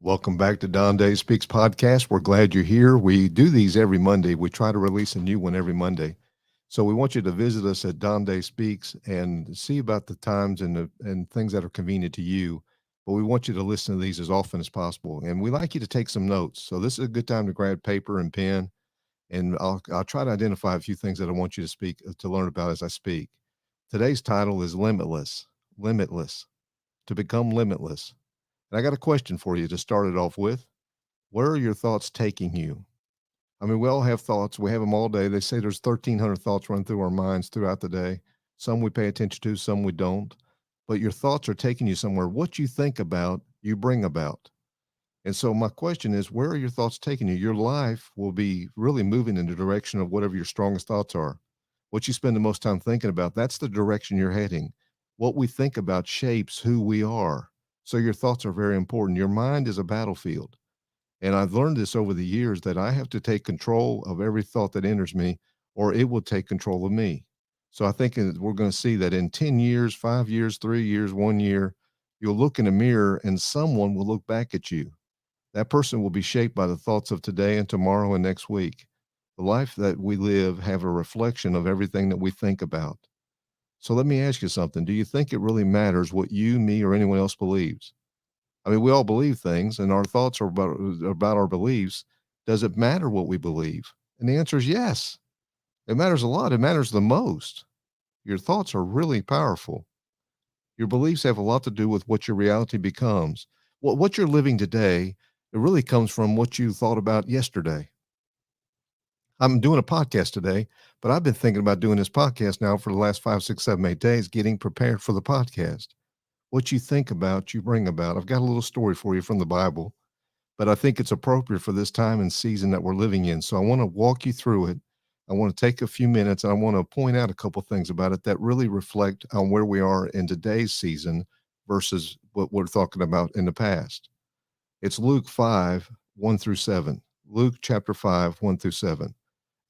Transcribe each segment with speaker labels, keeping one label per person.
Speaker 1: Welcome back to Don Day Speaks podcast. We're glad you're here. We do these every Monday. We try to release a new one every Monday. So we want you to visit us at Don Day Speaks and see about the times and things that are convenient to you. But we want you to listen to these as often as possible. And we like you to take some notes. So this is a good time to grab paper and pen. And I'll try to identify a few things that I want you to speak to learn about as I speak. Today's title is Limitless. Limitless. To become limitless. And I got a question for you to start it off with. Where are your thoughts taking you? I mean, we all have thoughts. We have them all day. They say there's 1,300 thoughts run through our minds throughout the day. Some we pay attention to, some we don't. But your thoughts are taking you somewhere. What you think about, you bring about. And so my question is, where are your thoughts taking you? Your life will be really moving in the direction of whatever your strongest thoughts are. What you spend the most time thinking about, that's the direction you're heading. What we think about shapes who we are. So your thoughts are very important. Your mind is a battlefield. And I've learned this over the years that I have to take control of every thought that enters me, or it will take control of me. So I think we're going to see that in 10 years, 5 years, 3 years, 1 year, you'll look in a mirror and someone will look back at you. That person will be shaped by the thoughts of today and tomorrow and next week. The life that we live have a reflection of everything that we think about. So let me ask you something. Do you think it really matters what you, me, or anyone else believes? I mean, we all believe things, and our thoughts are about our beliefs. Does it matter what we believe? And the answer is yes. It matters a lot. It matters the most. Your thoughts are really powerful. Your beliefs have a lot to do with what your reality becomes. What you're living today, it really comes from what you thought about yesterday. I'm doing a podcast today, but I've been thinking about doing this podcast now for the last 5, 6, 7, 8 days, getting prepared for the podcast. What you think about, you bring about. I've got a little story for you from the Bible, but I think it's appropriate for this time and season that we're living in. So I want to walk you through it. I want to take a few minutes and I want to point out a couple things about it that really reflect on where we are in today's season versus what we're talking about in the past. It's Luke 5, 1 through 7. Luke chapter 5, 1 through 7.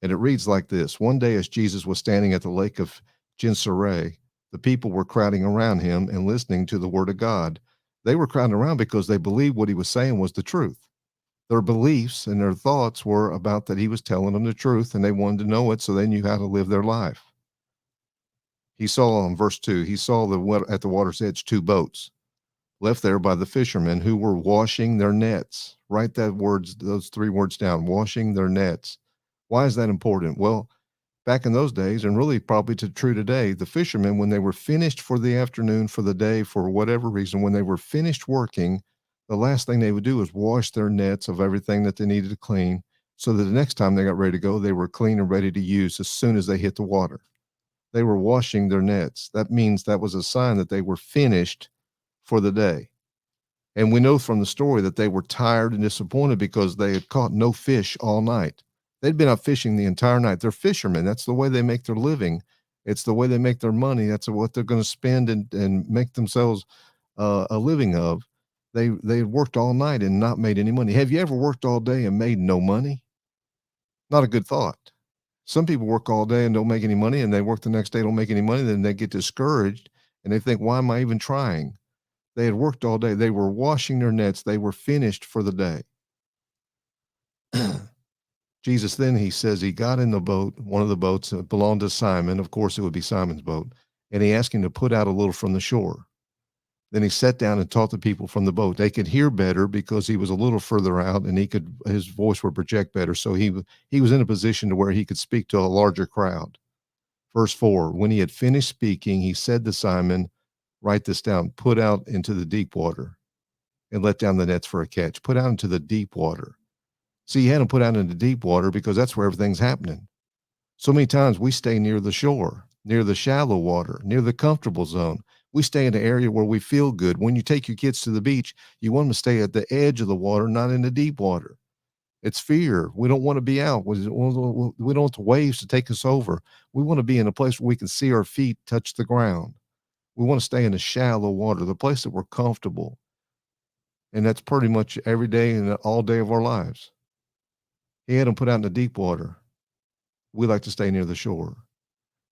Speaker 1: And it reads like this. One day as Jesus was standing at the lake of Gennesaret, the people were crowding around him and listening to the word of God. They were crowding around because they believed what he was saying was the truth. Their beliefs and their thoughts were about that he was telling them the truth, and they wanted to know it so they knew how to live their life. He saw in verse 2, he saw at the water's edge 2 boats left there by the fishermen who were washing their nets. Write those 3 words down, washing their nets. Why is that important? Well, back in those days, and really probably true today, the fishermen, when they were finished for the afternoon, for the day, for whatever reason, when they were finished working, the last thing they would do is wash their nets of everything that they needed to clean so that the next time they got ready to go, they were clean and ready to use as soon as they hit the water. They were washing their nets. That means that was a sign that they were finished for the day. And we know from the story that they were tired and disappointed because they had caught no fish all night. They'd been out fishing the entire night. They're fishermen. That's the way they make their living. It's the way they make their money. That's what they're going to spend and make themselves a living of. They worked all night and not made any money. Have you ever worked all day and made no money? Not a good thought. Some people work all day and don't make any money, and they work the next day, don't make any money. Then they get discouraged and they think, why am I even trying? They had worked all day. They were washing their nets. They were finished for the day. Jesus then, he says, he got in the boat, one of the boats that belonged to Simon. Of course, it would be Simon's boat. And he asked him to put out a little from the shore. Then he sat down and taught the people from the boat. They could hear better because he was a little further out and his voice would project better. So he was in a position to where he could speak to a larger crowd. Verse 4, when he had finished speaking, he said to Simon, write this down, put out into the deep water and let down the nets for a catch. Put out into the deep water. See, he had them put out into deep water because that's where everything's happening. So many times we stay near the shore, near the shallow water, near the comfortable zone. We stay in an area where we feel good. When you take your kids to the beach, you want them to stay at the edge of the water, not in the deep water. It's fear. We don't want to be out. We don't want the waves to take us over. We want to be in a place where we can see our feet touch the ground. We want to stay in the shallow water, the place that we're comfortable. And that's pretty much every day and all day of our lives. He had them put out in the deep water. We like to stay near the shore.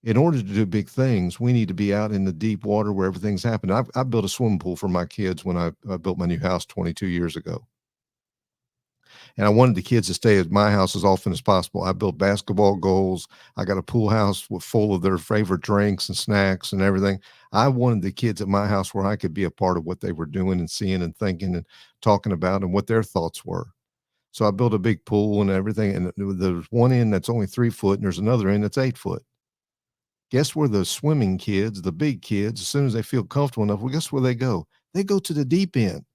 Speaker 1: In order to do big things, we need to be out in the deep water where everything's happening. I built a swimming pool for my kids when I built my new house 22 years ago. And I wanted the kids to stay at my house as often as possible. I built basketball goals. I got a pool house full of their favorite drinks and snacks and everything. I wanted the kids at my house where I could be a part of what they were doing and seeing and thinking and talking about and what their thoughts were. So I built a big pool and everything. And there's one end that's only 3 foot, and there's another end that's 8 foot. Guess where the swimming kids, the big kids, as soon as they feel comfortable enough, well, guess where they go? They go to the deep end.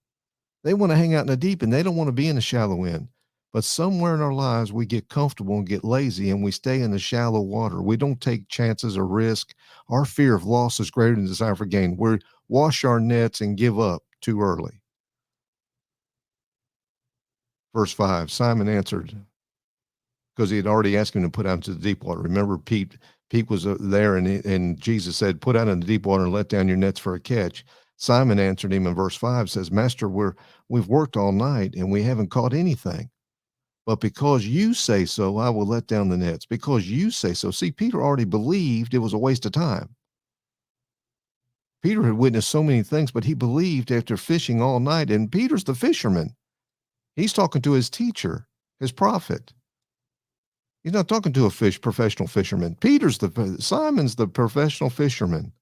Speaker 1: They want to hang out in the deep end. They don't want to be in the shallow end. But somewhere in our lives, we get comfortable and get lazy and we stay in the shallow water. We don't take chances or risk. Our fear of loss is greater than desire for gain. We wash our nets and give up too early. Verse 5, Simon answered, because he had already asked him to put out into the deep water. Remember, Pete was there, and Jesus said, "Put out into the deep water and let down your nets for a catch." Simon answered him in verse 5, says, "Master, we've worked all night and we haven't caught anything. But because you say so, I will let down the nets." Because you say so. See, Peter already believed it was a waste of time. Peter had witnessed so many things, but he believed after fishing all night. And Peter's the fisherman. He's talking to his teacher, his prophet. He's not talking to a professional fisherman. Simon's the professional fisherman.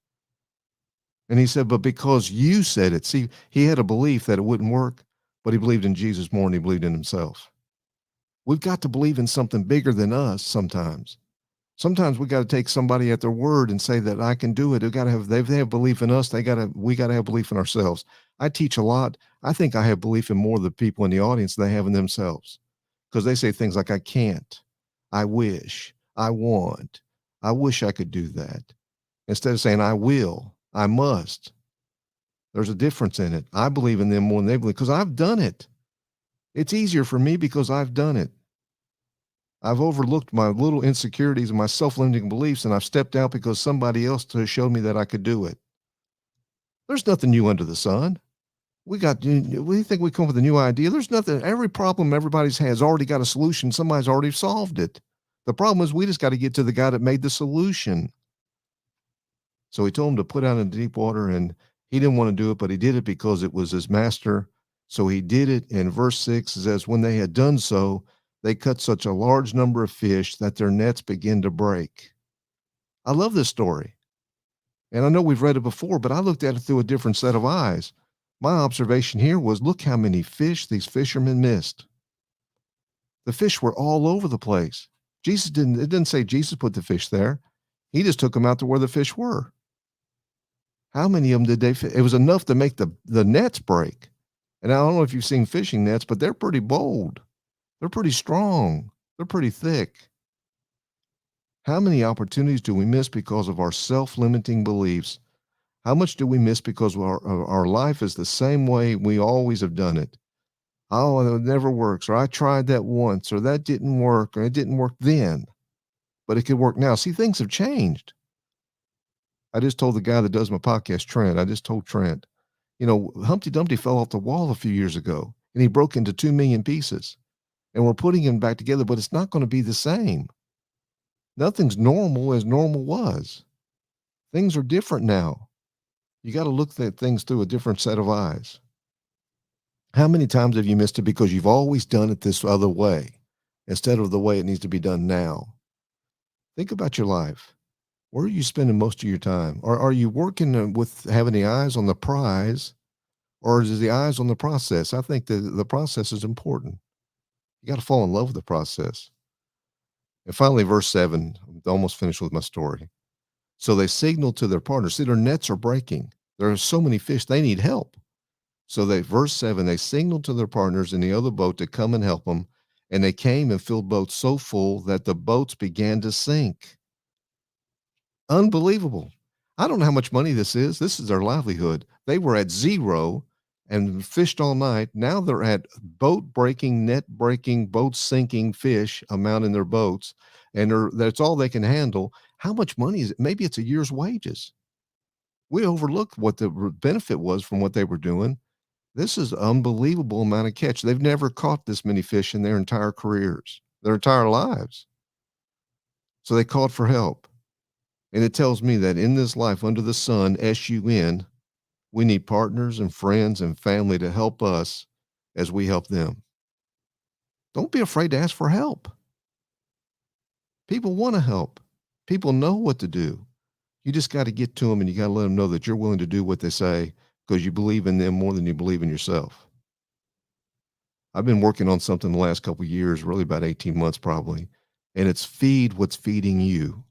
Speaker 1: And he said, but because you said it. See, he had a belief that it wouldn't work, but he believed in Jesus more than he believed in himself. We've got to believe in something bigger than us sometimes. Sometimes we got to take somebody at their word and say that I can do it. They have belief in us. We got to have belief in ourselves. I teach a lot. I think I have belief in more of the people in the audience than they have in themselves, because they say things like, I can't, I wish, I want, I wish I could do that. Instead of saying, I will, I must. There's a difference in it. I believe in them more than they believe because I've done it. It's easier for me because I've done it. I've overlooked my little insecurities and my self-limiting beliefs, and I've stepped out because somebody else showed me that I could do it. There's nothing new under the sun. We think we come up with a new idea. There's nothing. Every problem everybody's has already got a solution. Somebody's already solved it. The problem is we just got to get to the guy that made the solution. So he told him to put out in deep water, and he didn't want to do it, but he did it because it was his master. So he did it. And verse 6 says, when they had done so, they caught such a large number of fish that their nets began to break. I love this story. And I know we've read it before, but I looked at it through a different set of eyes. My observation here was, look how many fish these fishermen missed. The fish were all over the place. It didn't say Jesus put the fish there. He just took them out to where the fish were. How many of them did they fit? It was enough to make the nets break. And I don't know if you've seen fishing nets, but they're pretty bold. They're pretty strong. They're pretty thick. How many opportunities do we miss because of our self-limiting beliefs? How much do we miss because our life is the same way we always have done it? Oh, it never works, or I tried that once, or that didn't work, or it didn't work then, but it could work now. See, things have changed. I just told the guy that does my podcast, Trent, I just told Trent, Humpty Dumpty fell off the wall a few years ago, and he broke into 2 million pieces. And we're putting him back together, but it's not going to be the same. Nothing's normal as normal was. Things are different now. You got to look at things through a different set of eyes. How many times have you missed it because you've always done it this other way instead of the way it needs to be done now? Think about your life. Where are you spending most of your time? Or are you working with having the eyes on the prize, or is the eyes on the process? I think the process is important. You got to fall in love with the process. And finally, verse 7, I'm almost finished with my story. So they signaled to their partners. See, their nets are breaking. There are so many fish, they need help. So verse 7, they signaled to their partners in the other boat to come and help them. And they came and filled boats so full that the boats began to sink. Unbelievable. I don't know how much money this is. This is their livelihood. They were at zero and fished all night. Now they're at boat breaking, net breaking, boat sinking fish amount in their boats. And that's all they can handle. How much money is it? Maybe it's a year's wages. We overlooked what the benefit was from what they were doing. This is an unbelievable amount of catch. They've never caught this many fish in their entire careers, their entire lives. So they called for help. And it tells me that in this life under the sun, SUN, we need partners and friends and family to help us as we help them. Don't be afraid to ask for help. People want to help. People know what to do. You just got to get to them and you got to let them know that you're willing to do what they say because you believe in them more than you believe in yourself. I've been working on something the last couple of years, really about 18 months probably, and it's feed what's feeding you.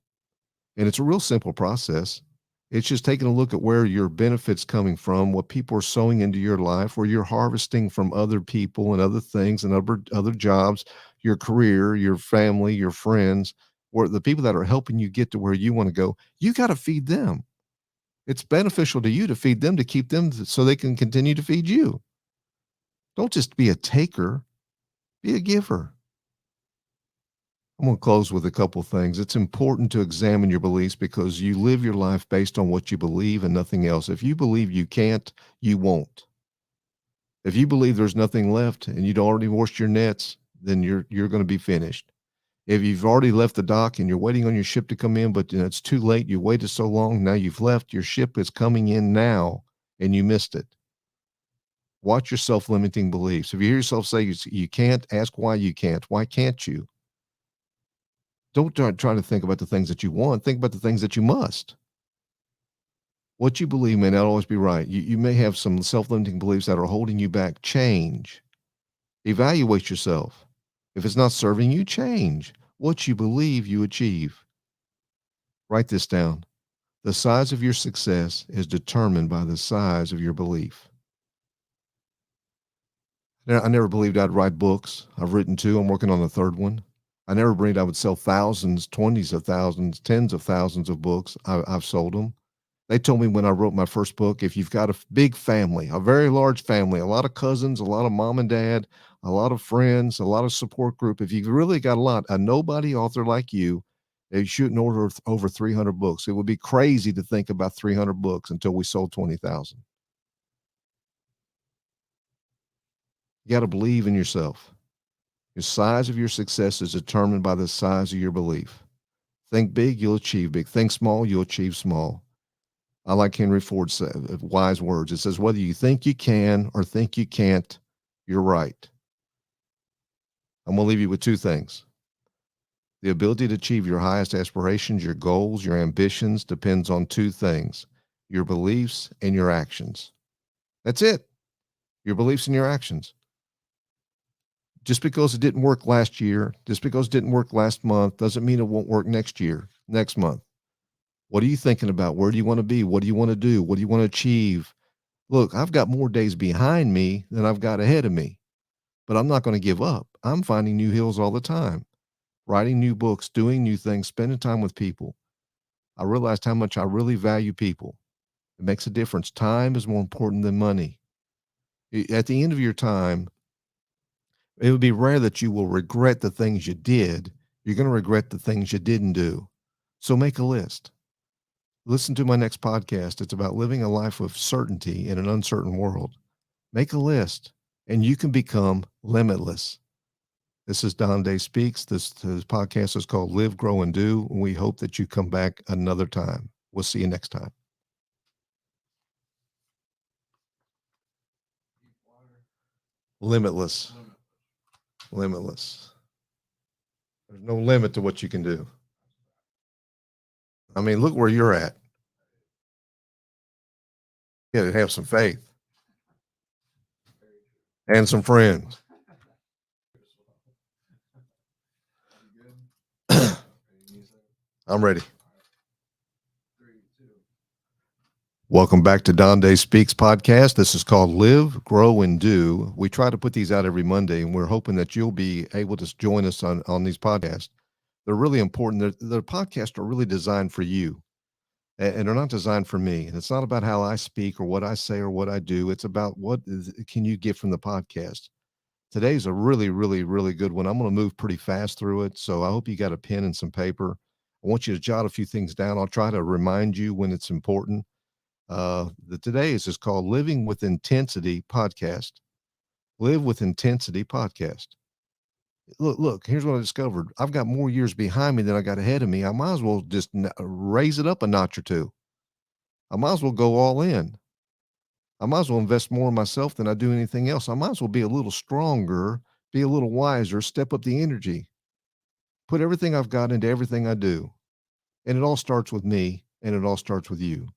Speaker 1: And it's a real simple process. It's just taking a look at where your benefits coming from, what people are sowing into your life, where you're harvesting from other people and other things and other jobs, your career, your family, your friends, or the people that are helping you get to where you want to go. You got to feed them. It's beneficial to you to feed them to keep them so they can continue to feed you. Don't just be a taker, be a giver. I'm going to close with a couple things. It's important to examine your beliefs because you live your life based on what you believe and nothing else. If you believe you can't, you won't. If you believe there's nothing left and you'd already washed your nets, then you're going to be finished. If you've already left the dock and you're waiting on your ship to come in, but it's too late, you waited so long, now you've left, your ship is coming in now and you missed it. Watch your self-limiting beliefs. If you hear yourself say you can't, ask why you can't. Why can't you? Don't try to think about the things that you want. Think about the things that you must. What you believe may not always be right. You may have some self-limiting beliefs that are holding you back. Change. Evaluate yourself. If it's not serving you, change. What you believe, you achieve. Write this down. The size of your success is determined by the size of your belief. Now, I never believed I'd write books. I've written two. I'm working on the third one. I never believed I would sell thousands, 20s of thousands, tens of thousands of books. I've sold them. They told me when I wrote my first book, if you've got a big family, a very large family, a lot of cousins, a lot of mom and dad, a lot of friends, a lot of support group, if you've really got a lot, a nobody author like you shouldn't order over 300 books. It would be crazy to think about 300 books until we sold 20,000. You got to believe in yourself. The size of your success is determined by the size of your belief. Think big, you'll achieve big. Think small, you'll achieve small. I like Henry Ford's wise words. It says, whether you think you can or think you can't, you're right. I'm going to leave you with two things. The ability to achieve your highest aspirations, your goals, your ambitions depends on two things, your beliefs and your actions. That's it. Your beliefs and your actions. Just because it didn't work last year, just because it didn't work last month, doesn't mean it won't work next year, next month. What are you thinking about? Where do you want to be? What do you want to do? What do you want to achieve? Look, I've got more days behind me than I've got ahead of me, but I'm not going to give up. I'm finding new hills all the time, writing new books, doing new things, spending time with people. I realized how much I really value people. It makes a difference. Time is more important than money. At the end of your time, it would be rare that you will regret the things you did. You're going to regret the things you didn't do. So make a list. Listen to my next podcast. It's about living a life of certainty in an uncertain world. Make a list and you can become limitless. This is Don Day Speaks. This podcast is called Live, Grow, and Do. And we hope that you come back another time. We'll see you next time. Limitless. Limitless. There's no limit to what you can do. I mean, look where you're at. You got to have some faith and some friends. I'm ready. Welcome back to Don Day Speaks podcast. This is called Live, Grow, and Do. We try to put these out every Monday, and we're hoping that you'll be able to join us on these podcasts. They're really important. The podcasts are really designed for you, and they're not designed for me. And it's not about how I speak or what I say or what I do. It's about can you get from the podcast. Today's a really, really, really good one. I'm going to move pretty fast through it, so I hope you got a pen and some paper. I want you to jot a few things down. I'll try to remind you when it's important. Today's is called Living with Intensity Podcast. Live with Intensity Podcast. Look, here's what I discovered. I've got more years behind me than I got ahead of me. I might as well just raise it up a notch or two. I might as well go all in. I might as well invest more in myself than I do anything else. I might as well be a little stronger be a little wiser, step up the energy, put everything I've got into everything I do. And it all starts with me and it all starts with you.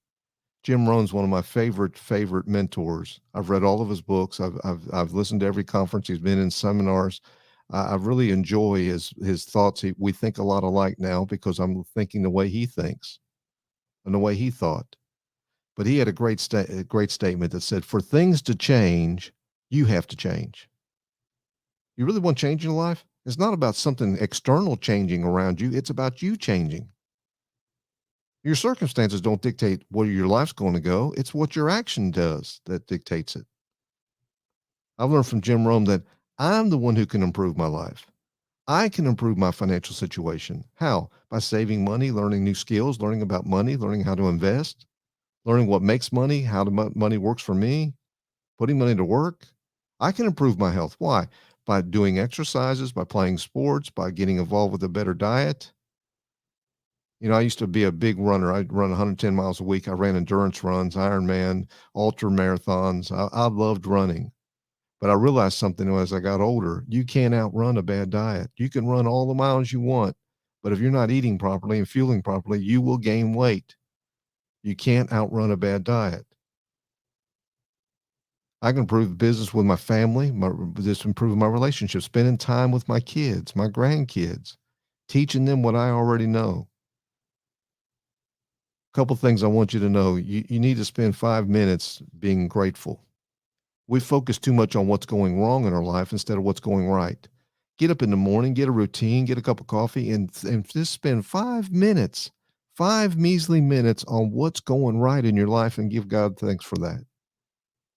Speaker 1: Jim Rohn's one of my favorite mentors. I've read all of his books. I've listened to every conference he's been in, seminars. I really enjoy his thoughts. We think a lot alike now because I'm thinking the way he thinks and the way he thought. But he had a great statement that said, "For things to change, you have to change." You really want change in your life? It's not about something external changing around you. It's about you changing. Your circumstances don't dictate where your life's going to go. It's what your action does that dictates it. I've learned from Jim Rome that I'm the one who can improve my life. I can improve my financial situation. How? By saving money, learning new skills, learning about money, learning how to invest, learning what makes money, how money works for me, putting money to work. I can improve my health. Why? By doing exercises, by playing sports, by getting involved with a better diet. You know, I used to be a big runner. I'd run 110 miles a week. I ran endurance runs, Ironman, ultra marathons. I loved running. But I realized something as I got older. You can't outrun a bad diet. You can run all the miles you want, but if you're not eating properly and fueling properly, you will gain weight. You can't outrun a bad diet. I can improve business with my family, just improve my relationship, spending time with my kids, my grandkids, teaching them what I already know. Couple things I want you to know. You need to spend 5 minutes being grateful. We focus too much on what's going wrong in our life instead of what's going right. Get up in the morning, get a routine, get a cup of coffee, and just spend 5 minutes, 5 measly minutes on what's going right in your life and give God thanks for that.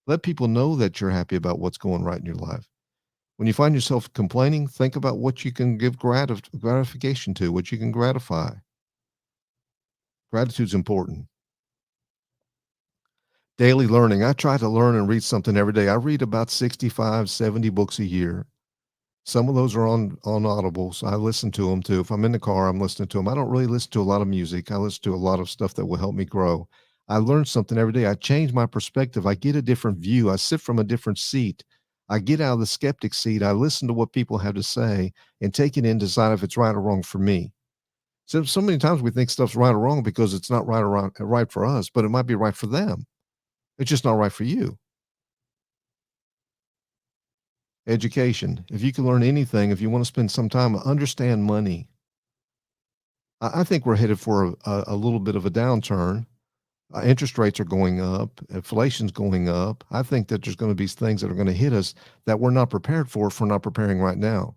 Speaker 1: Let people know that you're happy about what's going right in your life. When you find yourself complaining, think about what you can give gratification to, what you can gratify. Gratitude's important. Daily learning. I try to learn and read something every day. I read about 65, 70 books a year. Some of those are on Audible, so I listen to them too. If I'm in the car, I'm listening to them. I don't really listen to a lot of music. I listen to a lot of stuff that will help me grow. I learn something every day. I change my perspective. I get a different view. I sit from a different seat. I get out of the skeptic seat. I listen to what people have to say and take it in, decide if it's right or wrong for me. So many times we think stuff's right or wrong because it's not right or wrong, right for us, but it might be right for them. It's just not right for you. Education. If you can learn anything, if you want to spend some time, understand money. I think we're headed for a little bit of a downturn. Interest rates are going up, inflation's going up. I think that there's going to be things that are going to hit us that we're not prepared for if we're not preparing right now.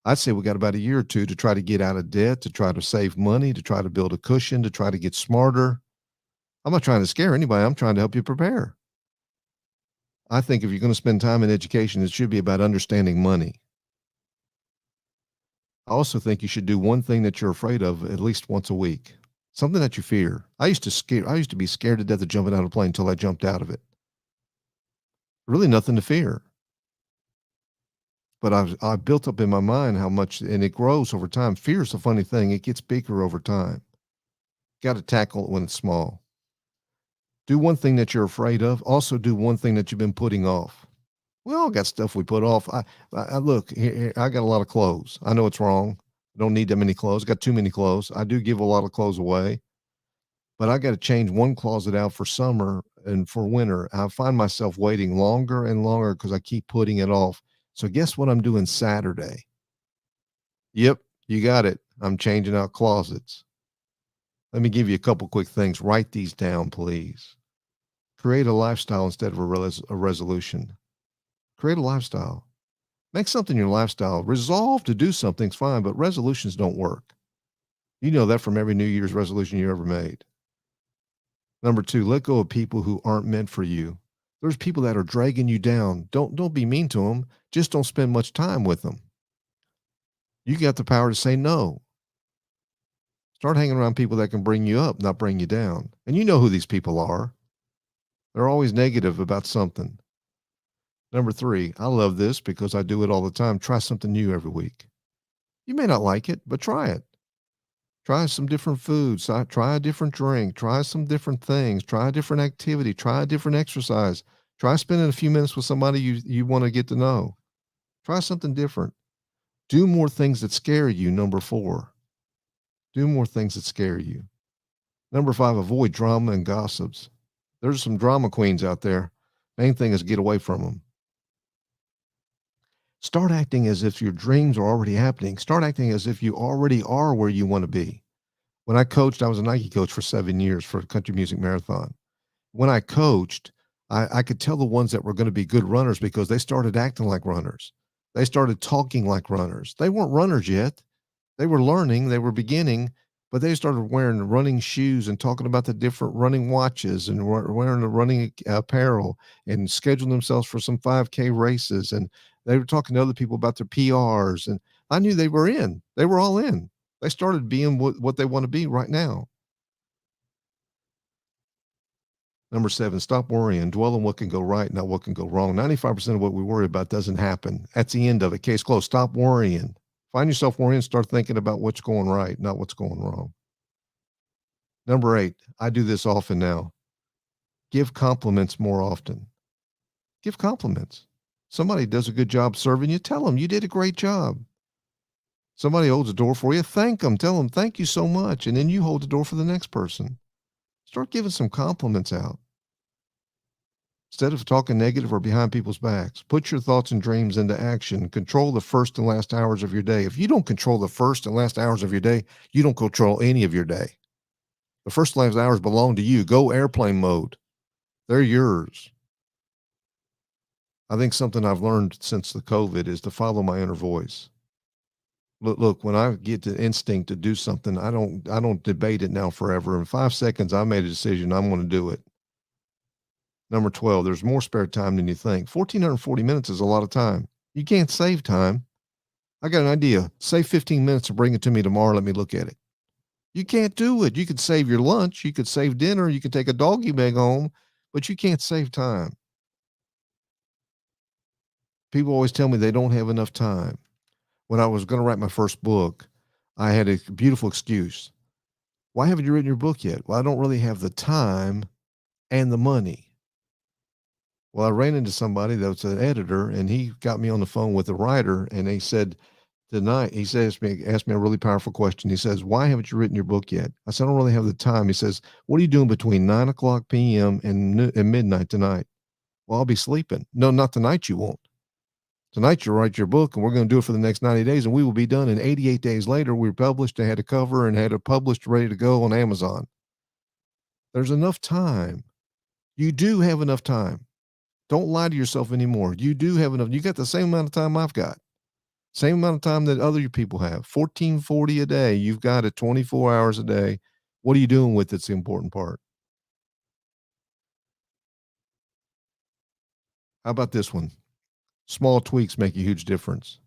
Speaker 1: I'd say we got about a year or two to try to get out of debt, to try to save money, to try to build a cushion, to try to get smarter. I'm not trying to scare anybody. I'm trying to help you prepare. I think if you're going to spend time in education, it should be about understanding money. I also think you should do one thing that you're afraid of at least once a week. Something that you fear. I used to be scared to death of jumping out of a plane until I jumped out of it. Really nothing to fear. But I built up in my mind how much, and it grows over time. Fear is a funny thing. It gets bigger over time. Got to tackle it when it's small. Do one thing that you're afraid of. Also do one thing that you've been putting off. We all got stuff we put off. I look here, I got a lot of clothes. I know it's wrong. I don't need that many clothes. Got too many clothes. I do give a lot of clothes away, but I got to change one closet out for summer and for winter. I find myself waiting longer and longer because I keep putting it off. So guess what I'm doing Saturday? Yep, you got it. I'm changing out closets. Let me give you a couple quick things. Write these down, please. Create a lifestyle instead of a resolution. Create a lifestyle. Make something your lifestyle. Resolve to do something's fine, but resolutions don't work. You know that from every New Year's resolution you ever made. Number two, let go of people who aren't meant for you. There's people that are dragging you down. Don't be mean to them. Just don't spend much time with them. You got the power to say no. Start hanging around people that can bring you up, not bring you down. And you know who these people are. They're always negative about something. Number three, I love this because I do it all the time. Try something new every week. You may not like it, but try it. Try some different foods. Try a different drink. Try some different things. Try a different activity. Try a different exercise. Try spending a few minutes with somebody you want to get to know. Try something different. Do more things that scare you. Number 4, do more things that scare you. Number 5, avoid drama and gossips. There's some drama queens out there. Main thing is get away from them. Start acting as if your dreams are already happening. Start acting as if you already are where you want to be. When I coached, I was a Nike coach for 7 years for a country music marathon. When I coached, I could tell the ones that were going to be good runners because they started acting like runners. They started talking like runners. They weren't runners yet. They were learning, they were beginning, but they started wearing running shoes and talking about the different running watches and wearing the running apparel and scheduling themselves for some 5K races. And they were talking to other people about their PRs. And I knew they were in. They were all in. They started being what they want to be right now. Number 7, stop worrying. Dwell on what can go right, not what can go wrong. 95% of what we worry about doesn't happen. That's the end of it. Case closed. Stop worrying. Find yourself worrying, start thinking about what's going right, not what's going wrong. Number 8, I do this often now. Give compliments more often. Give compliments. Somebody does a good job serving you, tell them you did a great job. Somebody holds the door for you, thank them. Tell them, thank you so much. And then you hold the door for the next person. Start giving some compliments out. Instead of talking negative or behind people's backs, put your thoughts and dreams into action. Control the first and last hours of your day. If you don't control the first and last hours of your day, you don't control any of your day. The first and last hours belong to you. Go airplane mode. They're yours. I think something I've learned since the COVID is to follow my inner voice. Look, when I get the instinct to do something, I don't debate it now forever. In 5 seconds, I made a decision. I'm going to do it. Number 12, there's more spare time than you think. 1,440 minutes is a lot of time. You can't save time. I got an idea. Save 15 minutes and bring it to me tomorrow. Let me look at it. You can't do it. You could save your lunch. You could save dinner. You could take a doggy bag home, but you can't save time. People always tell me they don't have enough time. When I was going to write my first book, I had a beautiful excuse. Why haven't you written your book yet? Well, I don't really have the time and the money. Well, I ran into somebody that was an editor, and he got me on the phone with a writer, and he said, tonight, he says asked me a really powerful question. He says, why haven't you written your book yet? I said, I don't really have the time. He says, what are you doing between 9:00 p.m. and midnight tonight? Well, I'll be sleeping. No, not tonight. You won't. Tonight you'll write your book, and we're going to do it for the next 90 days, and we will be done. And 88 days later, we were published and had a cover and had it published, ready to go on Amazon. There's enough time. You do have enough time. Don't lie to yourself anymore. You do have enough. You got the same amount of time I've got. Same amount of time that other people have. 1440 a day. You've got it 24 hours a day. What are you doing with it's the important part. How about this one? Small tweaks make a huge difference.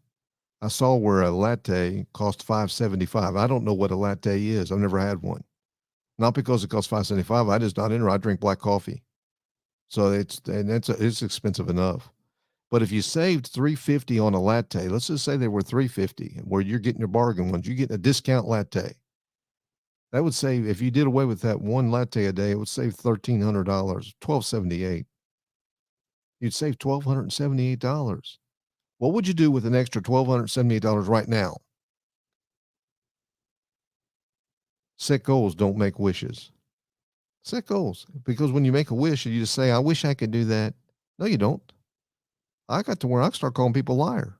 Speaker 1: I saw where a latte cost $5.75. I don't know what a latte is. I've never had one. Not because it costs $5.75. I just not in I drink black coffee. So it's expensive enough. But if you saved $3.50 on a latte, let's just say they were $3.50, where you're getting your bargain ones, you get a discount latte. That would save, if you did away with that one latte a day, it would save $1,300, $1,278. You'd save $1,278. What would you do with an extra $1,278 right now? Set goals don't make wishes. Set goals. Because when you make a wish, you just say, I wish I could do that. No, you don't. I got to where I start calling people liar.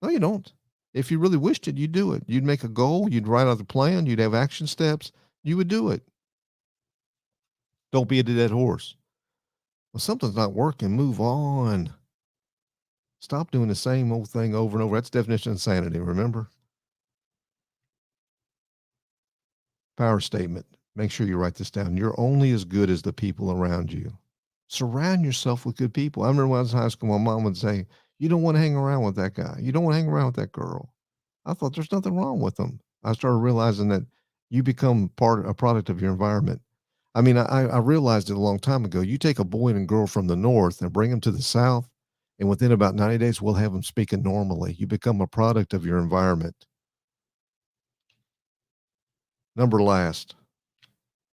Speaker 1: No, you don't. If you really wished it, you'd do it. You'd make a goal, you'd write out the plan, you'd have action steps, you would do it. Don't be a dead horse. Well, something's not working, move on. Stop doing the same old thing over and over. That's the definition of insanity, remember? Power statement. Make sure you write this down. You're only as good as the people around you. Surround yourself with good people. I remember when I was in high school, my mom would say, you don't want to hang around with that guy. You don't want to hang around with that girl. I thought there's nothing wrong with them. I started realizing that you become a product of your environment. I mean, I realized it a long time ago. You take a boy and girl from the north and bring them to the south, and within about 90 days, we'll have them speaking normally. You become a product of your environment. Number last,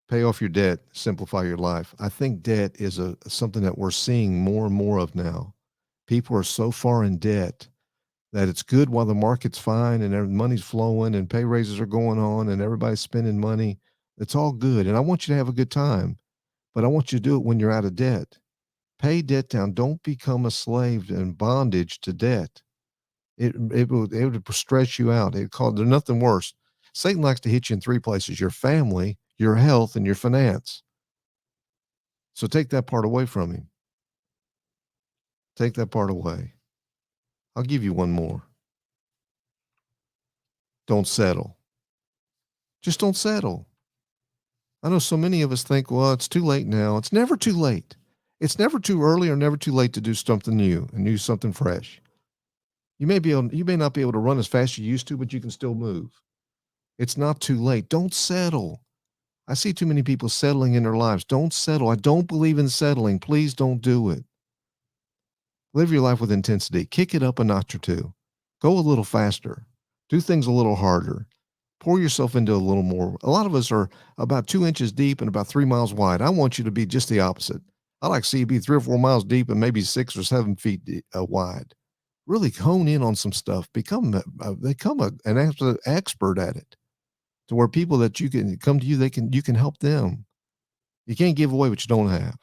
Speaker 1: pay off your debt, simplify your life. I think debt is something that we're seeing more and more of now. People are so far in debt that it's good while the market's fine and money's flowing and pay raises are going on and everybody's spending money. It's all good. And I want you to have a good time, but I want you to do it when you're out of debt. Pay debt down. Don't become a slave and bondage to debt. It would stress you out. There's nothing worse. Satan likes to hit you in three places: your family, your health, and your finance. So take that part away from him. Take that part away. I'll give you one more. Don't settle. Just don't settle. I know so many of us think, well, it's too late now. It's never too late. It's never too early or never too late to do something new and do something fresh. You may not be able to run as fast as you used to, but you can still move. It's not too late. Don't settle. I see too many people settling in their lives. Don't settle. I don't believe in settling. Please don't do it. Live your life with intensity. Kick it up a notch or two. Go a little faster. Do things a little harder. Pour yourself into a little more. A lot of us are about 2 inches deep and about 3 miles wide. I want you to be just the opposite. I like to see you be 3 or 4 miles deep and maybe 6 or 7 feet wide. Really hone in on some stuff. Become an absolute expert at it, to where people that you can come to you, you can help them. You can't give away what you don't have.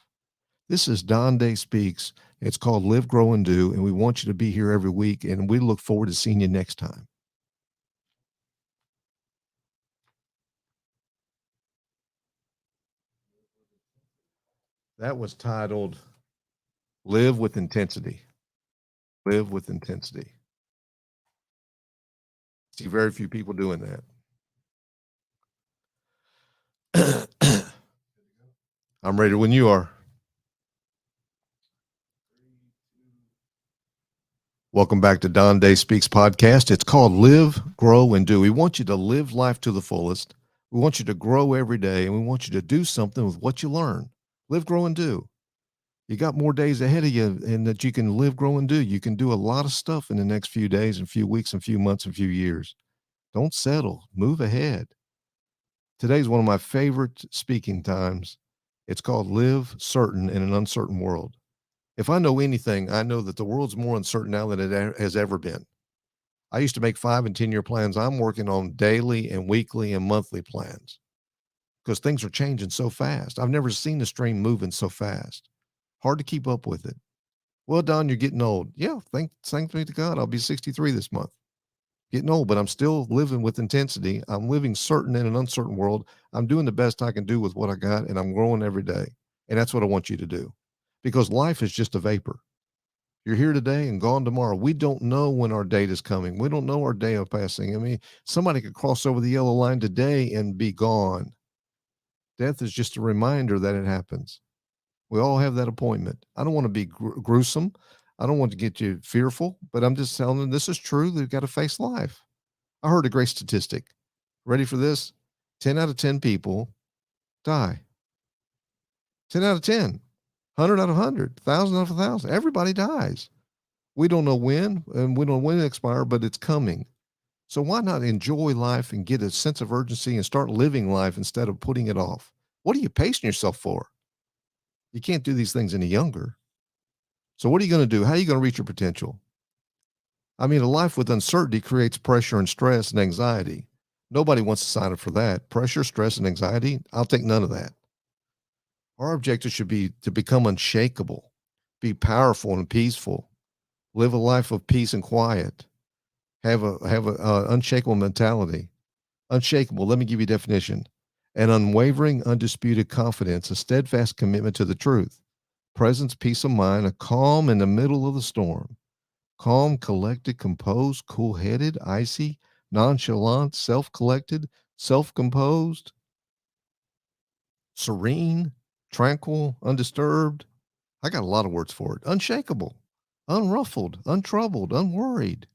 Speaker 1: This is Don Day Speaks. It's called Live, Grow, and Do, and we want you to be here every week, and we look forward to seeing you next time. That was titled Live with Intensity. Live with Intensity. See very few people doing that. I'm ready when you are. Welcome back to Don Day Speaks podcast. It's called Live, Grow, and Do. We want you to live life to the fullest. We want you to grow every day, and we want you to do something with what you learn. Live, grow, and do. You got more days ahead of you, and that you can live, grow, and do. You can do a lot of stuff in the next few days and few weeks and few months and few years. Don't settle. Move ahead. Today's one of my favorite speaking times. It's called Live Certain in an Uncertain World. If I know anything, I know that the world's more uncertain now than it has ever been. I used to make 5 and 10 year plans. I'm working on daily and weekly and monthly plans because things are changing so fast. I've never seen the stream moving so fast. Hard to keep up with it. Well, Don, you're getting old. Yeah, thanks be to God. I'll be 63 this month. Getting old, but I'm still living with intensity. I'm living certain in an uncertain world. I'm doing the best I can do with what I got, and I'm growing every day. And that's what I want you to do, because life is just a vapor. You're here today and gone tomorrow. We don't know when our date is coming. We don't know our day of passing. I mean, somebody could cross over the yellow line today and be gone. Death is just a reminder that it happens. We all have that appointment. I don't want to be gruesome. I don't want to get you fearful, but I'm just telling them this is true. They've got to face life. I heard a great statistic. Ready for this? 10 out of 10 people die. 10 out of 10, 100 out of 100, 1,000 out of 1,000. Everybody dies. We don't know when, and we don't know when it expires, but it's coming. So why not enjoy life and get a sense of urgency and start living life instead of putting it off? What are you pacing yourself for? You can't do these things any younger. So what are you going to do? How are you going to reach your potential? I mean, a life with uncertainty creates pressure and stress and anxiety. Nobody wants to sign up for that. Pressure, stress, and anxiety, I'll take none of that. Our objective should be to become unshakable, be powerful and peaceful, live a life of peace and quiet, have a unshakable mentality. Unshakable, let me give you a definition: an unwavering, undisputed confidence, a steadfast commitment to the truth, presence, peace of mind, a calm in the middle of the storm, calm, collected, composed, cool-headed, icy, nonchalant, self-collected, self-composed, serene, tranquil, undisturbed. I got a lot of words for it. Unshakable, unruffled, untroubled, unworried.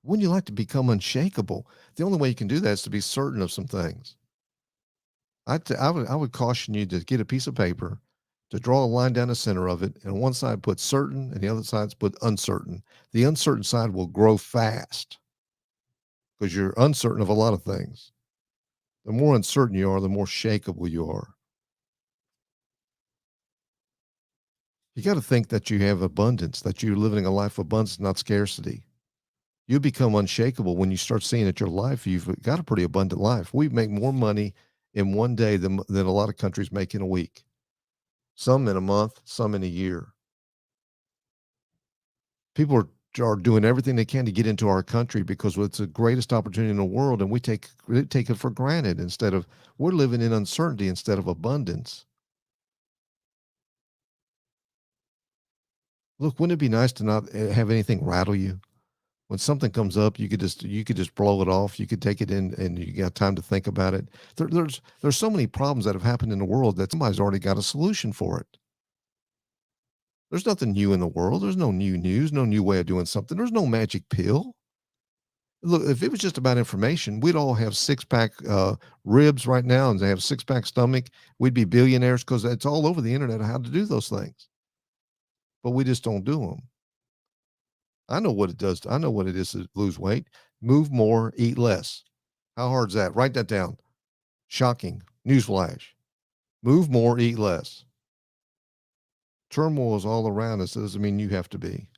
Speaker 1: Wouldn't you like to become unshakable? The only way you can do that is to be certain of some things. I would caution you to get a piece of paper, to draw a line down the center of it, and on one side put certain, and the other side put uncertain. The uncertain side will grow fast because you're uncertain of a lot of things. The more uncertain you are, the more shakable you are. You got to think that you have abundance, that you're living a life of abundance, not scarcity. You become unshakable when you start seeing that your life, you've got a pretty abundant life. We make more money in one day than a lot of countries make in a week, some in a month, some in a year. People are doing everything they can to get into our country because it's the greatest opportunity in the world, and we take it for granted instead of we're living in uncertainty instead of abundance. Look, wouldn't it be nice to not have anything rattle you? When something comes up, you could just blow it off. You could take it in, and you got time to think about it. There's so many problems that have happened in the world that somebody's already got a solution for it. There's nothing new in the world. There's no new news, no new way of doing something. There's no magic pill. Look, if it was just about information, we'd all have six pack ribs right now, and they have six pack stomach. We'd be billionaires because it's all over the internet how to do those things. But we just don't do them. I know what it does. I know what it is to lose weight. Move more, eat less. How hard is that? Write that down. Shocking. Newsflash. Move more, eat less. Turmoil is all around us. That doesn't mean you have to be.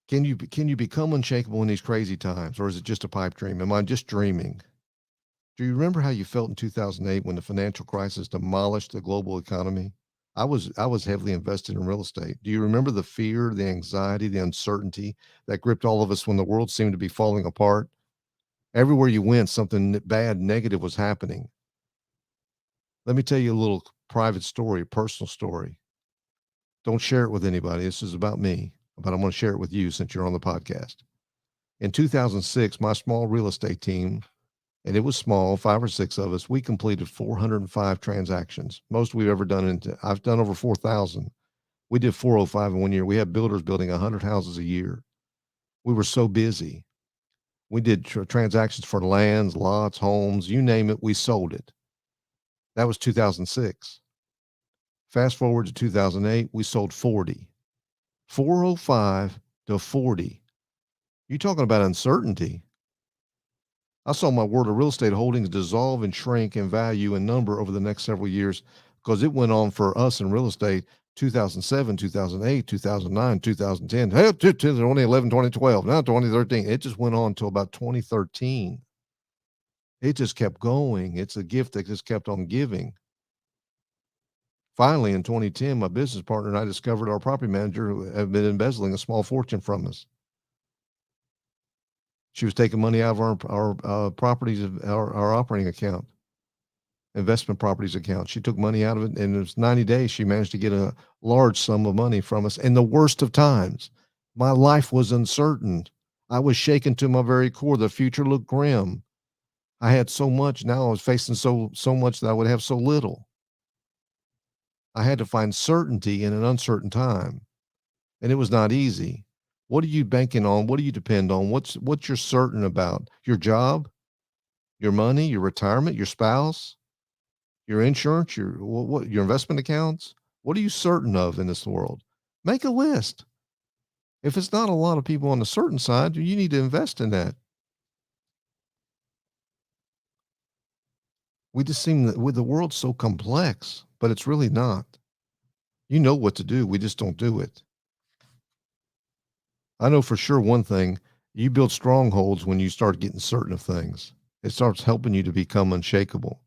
Speaker 1: Can you become unshakable in these crazy times, or is it just a pipe dream? Am I just dreaming? Do you remember how you felt in 2008 when the financial crisis demolished the global economy? I was heavily invested in real estate. Do you remember the fear, the anxiety, the uncertainty that gripped all of us when the world seemed to be falling apart? Everywhere you went, something bad, negative was happening. Let me tell you a little private story, personal story. Don't share it with anybody. This is about me, but I'm going to share it with you since you're on the podcast. In 2006, my small real estate team, and it was small, 5 or 6 of us, we completed 405 transactions. Most we've ever done. I've done over 4,000. We did 405 in one year. We had builders building 100 houses a year. We were so busy. We did transactions for lands, lots, homes, you name it, we sold it. That was 2006. Fast forward to 2008, we sold 40. 405 to 40. You talking about uncertainty. I saw my world of real estate holdings dissolve and shrink in value and number over the next several years because it went on for us in real estate 2007, 2008, 2009, 2010, hey, 2011, 2012, now 2013. It just went on until about 2013. It just kept going. It's a gift that just kept on giving. Finally, in 2010, my business partner and I discovered our property manager who had been embezzling a small fortune from us. She was taking money out of our properties, our operating account, investment properties account. She took money out of it, and it was 90 days. She managed to get a large sum of money from us in the worst of times. My life was uncertain. I was shaken to my very core. The future looked grim. I had so much. Now I was facing so much that I would have so little. I had to find certainty in an uncertain time, and it was not easy. What are you banking on? What do you depend on? What's you're certain about? Your job, your money, your retirement, your spouse, your insurance, your investment accounts? What are you certain of in this world? Make a list. If it's not a lot of people on the certain side, you need to invest in that. We just seem that with the world's so complex, but it's really not. You know what to do. We just don't do it. I know for sure one thing, you build strongholds when you start getting certain of things. It starts helping you to become unshakable.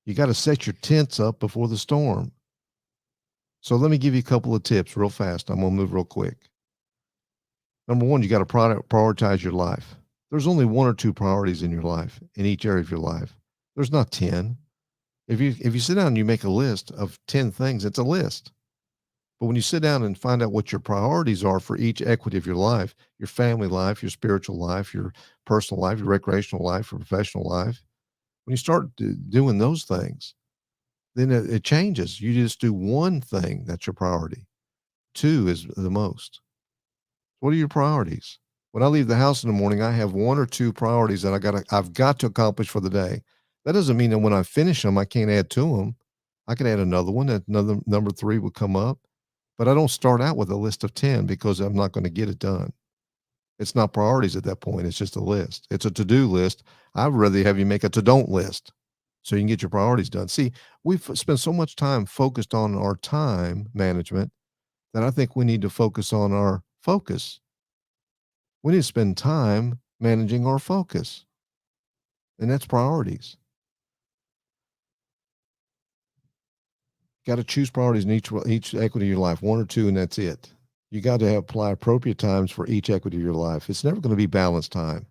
Speaker 1: You got to set your tents up before the storm. So let me give you a couple of tips real fast. I'm going to move real quick. Number one, you got to prioritize your life. There's only one or two priorities in your life, in each area of your life. There's not 10. If you sit down and you make a list of 10 things, it's a list. But when you sit down and find out what your priorities are for each equity of your family life, your spiritual life, your personal life, your recreational life, your professional life, when you start doing those things, then it changes. You just do one thing that's your priority. Two is the most. What are your priorities? When I leave the house in the morning, I have one or two priorities that I've got to accomplish for the day. That doesn't mean that when I finish them, I can't add to them. I can add another one. That another number three would come up. But I don't start out with a list of 10 because I'm not going to get it done. It's not priorities at that point. It's just a list. It's a to-do list. I'd rather have you make a to-don't list so you can get your priorities done. See, we've spent so much time focused on our time management that I think we need to focus on our focus. We need to spend time managing our focus, and that's priorities. Got to choose priorities in each equity of your life, one or two, and that's it. You got to apply appropriate times for each equity of your life. It's never going to be balanced time.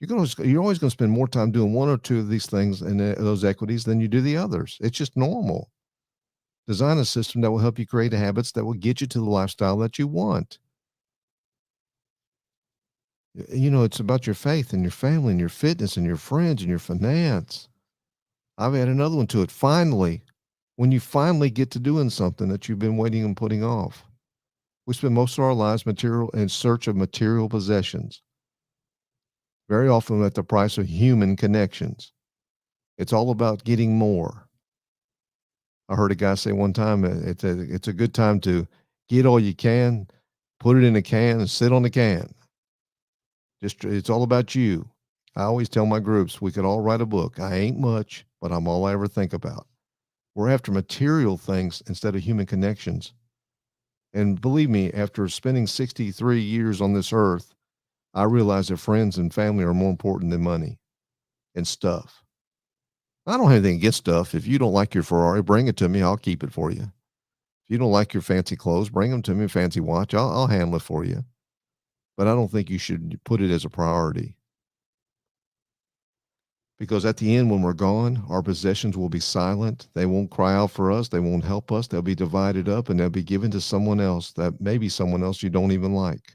Speaker 1: You're always going to spend more time doing one or two of these things and those equities than you do the others. It's just normal. Design a system that will help you create habits that will get you to the lifestyle that you want. It's about your faith and your family and your fitness and your friends and your finance. I've added another one to it. Finally, when you finally get to doing something that you've been waiting and putting off. We spend most of our lives material in search of material possessions, very often at the price of human connections. It's all about getting more. I heard a guy say one time, it's a good time to get all you can, put it in a can, and sit on the can. Just it's all about you. I always tell my groups we could all write a book. I ain't much, but I'm all I ever think about. We're after material things instead of human connections. And believe me, after spending 63 years on this earth, I realize that friends and family are more important than money and stuff. I don't have anything against stuff. If you don't like your Ferrari, bring it to me. I'll keep it for you. If you don't like your fancy clothes, bring them to me. Fancy watch, I'll handle it for you. But I don't think you should put it as a priority. Because at the end, when we're gone, our possessions will be silent. They won't cry out for us. They won't help us. They'll be divided up and they'll be given to someone else that maybe someone else you don't even like.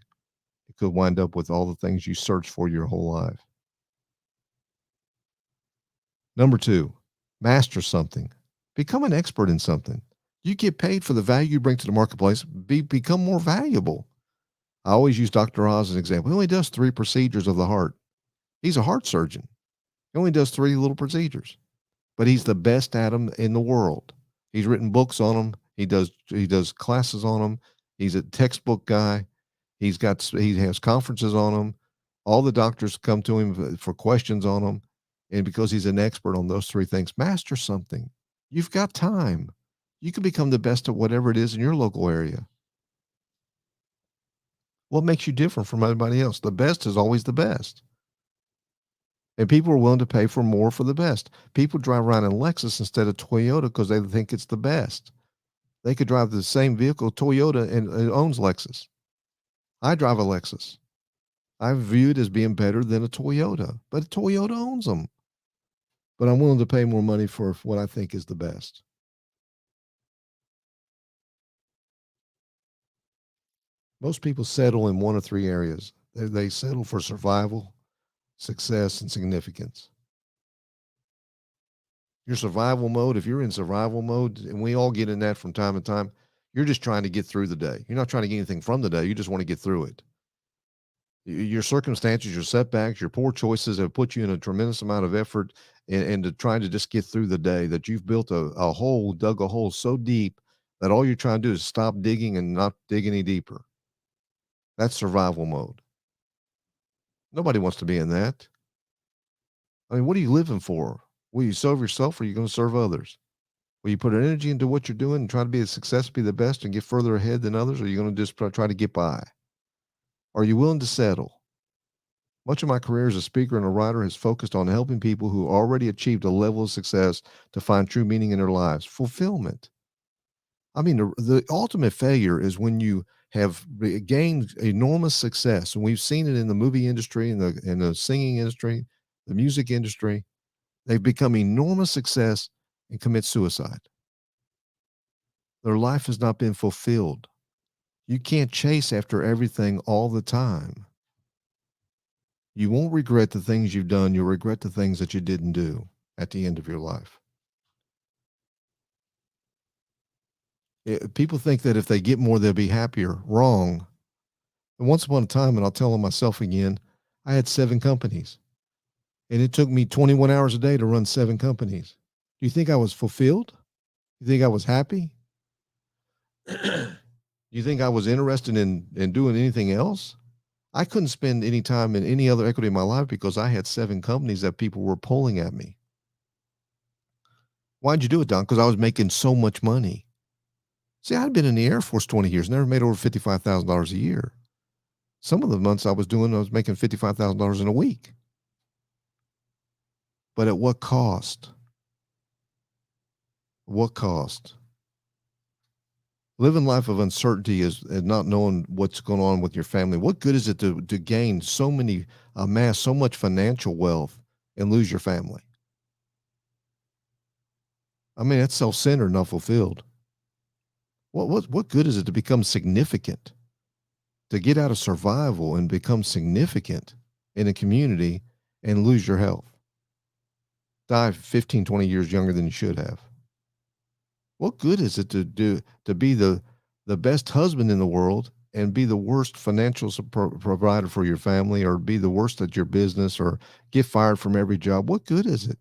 Speaker 1: It could wind up with all the things you searched for your whole life. Number two, master something. Become an expert in something. You get paid for the value you bring to the marketplace. Become more valuable. I always use Dr. Oz as an example. He only does 3 procedures of the heart. He's a heart surgeon. He only does 3 little procedures, but he's the best at them in the world. He's written books on them. He does classes on them. He's a textbook guy. He has conferences on them. All the doctors come to him for questions on them, and because he's an expert on those 3 things, master something. You've got time. You can become the best at whatever it is in your local area. What makes you different from everybody else? The best is always the best. And people are willing to pay for more for the best. People drive around in Lexus instead of Toyota because they think it's the best. They could drive the same vehicle, Toyota, and it owns Lexus. I drive a Lexus. I view it as being better than a Toyota, but Toyota owns them. But I'm willing to pay more money for what I think is the best. Most people settle in one of 3 areas. They settle for survival, success, and significance. Your survival mode, if you're in survival mode, and we all get in that from time to time, you're just trying to get through the day. You're not trying to get anything from the day. You just want to get through it. Your circumstances, your setbacks, your poor choices have put you in a tremendous amount of effort and to try to just get through the day that you've built a hole, dug a hole so deep that all you're trying to do is stop digging and not dig any deeper. That's survival mode. Nobody wants to be in that. I mean, what are you living for? Will you serve yourself or are you going to serve others? Will you put energy into what you're doing and try to be a success, be the best, and get further ahead than others? Or are you going to just try to get by? Are you willing to settle? Much of my career as a speaker and a writer has focused on helping people who already achieved a level of success to find true meaning in their lives, fulfillment. I mean, the ultimate failure is when you have gained enormous success, and we've seen it in the movie industry, in the singing industry, the music industry. They've become enormous success and commit suicide. Their life has not been fulfilled. You can't chase after everything all the time. You won't regret the things you've done. You'll regret the things that you didn't do at the end of your life. People think that if they get more, they'll be happier. Wrong. And once upon a time, and I'll tell them myself again, I had 7 companies. And it took me 21 hours a day to run 7 companies. Do you think I was fulfilled? You think I was happy? You think I was interested in doing anything else? I couldn't spend any time in any other equity in my life because I had 7 companies that people were pulling at me. Why'd you do it, Don? Because I was making so much money. See, I'd been in the Air Force 20 years, never made over $55,000 a year. Some of the months I was making $55,000 in a week. But at what cost? What cost? Living life of uncertainty is and not knowing what's going on with your family. What good is it to gain so many, amass so much financial wealth and lose your family? I mean, that's self-centered, not fulfilled. What good is it to become significant, to get out of survival and become significant in a community and lose your health? Die 15, 20 years younger than you should have. What good is it to be the best husband in the world and be the worst financial provider for your family, or be the worst at your business, or get fired from every job? What good is it?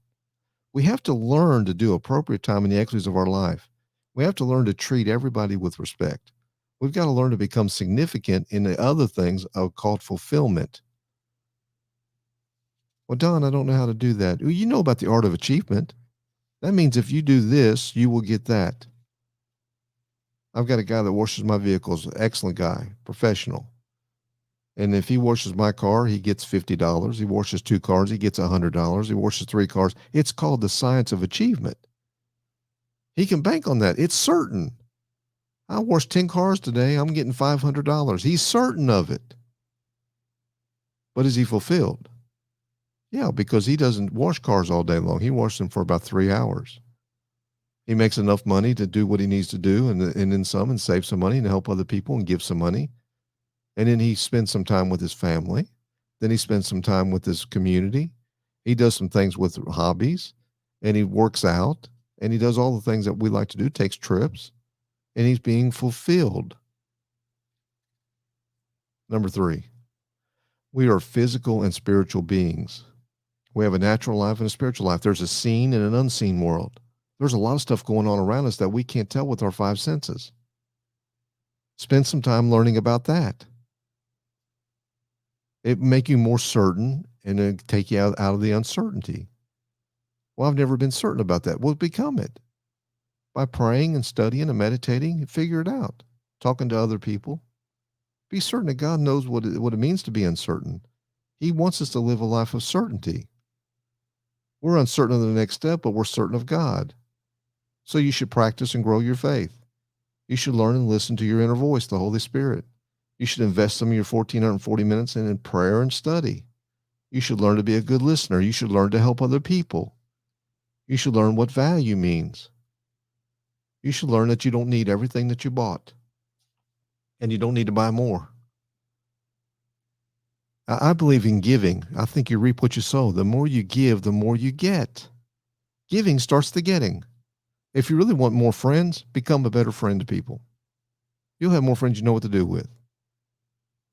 Speaker 1: We have to learn to do appropriate time in the equities of our life. We have to learn to treat everybody with respect. We've got to learn to become significant in the other things called fulfillment. Well, Don, I don't know how to do that. Well, you know about the art of achievement. That means if you do this, you will get that. I've got a guy that washes my vehicles, excellent guy, professional. And if he washes my car, he gets $50. He washes 2 cars, he gets $100. He washes 3 cars. It's called the science of achievement. He can bank on that. It's certain. I washed 10 cars today. I'm getting $500. He's certain of it. But is he fulfilled? Yeah, because he doesn't wash cars all day long. He washes them for about 3 hours. He makes enough money to do what he needs to do, and then some, and save some money and help other people and give some money. And then he spends some time with his family. Then he spends some time with his community. He does some things with hobbies, and he works out, and he does all the things that we like to do, takes trips, and he's being fulfilled. Number 3, we are physical and spiritual beings. We have a natural life and a spiritual life. There's a seen and an unseen world. There's a lot of stuff going on around us that we can't tell with our 5 senses. Spend some time learning about that. It make you more certain, and it take you out of the uncertainty. Well, I've never been certain about that. Well, become it by praying and studying and meditating. Figure it out. Talking to other people. Be certain that God knows what it means to be uncertain. He wants us to live a life of certainty. We're uncertain of the next step, but we're certain of God. So you should practice and grow your faith. You should learn and listen to your inner voice, the Holy Spirit. You should invest some of your 1,440 minutes in prayer and study. You should learn to be a good listener. You should learn to help other people. You should learn what value means. You should learn that you don't need everything that you bought, and you don't need to buy more. I believe in giving. I think you reap what you sow. The more you give, the more you get. Giving starts the getting. If you really want more friends, become a better friend to people. You'll have more friends you know what to do with.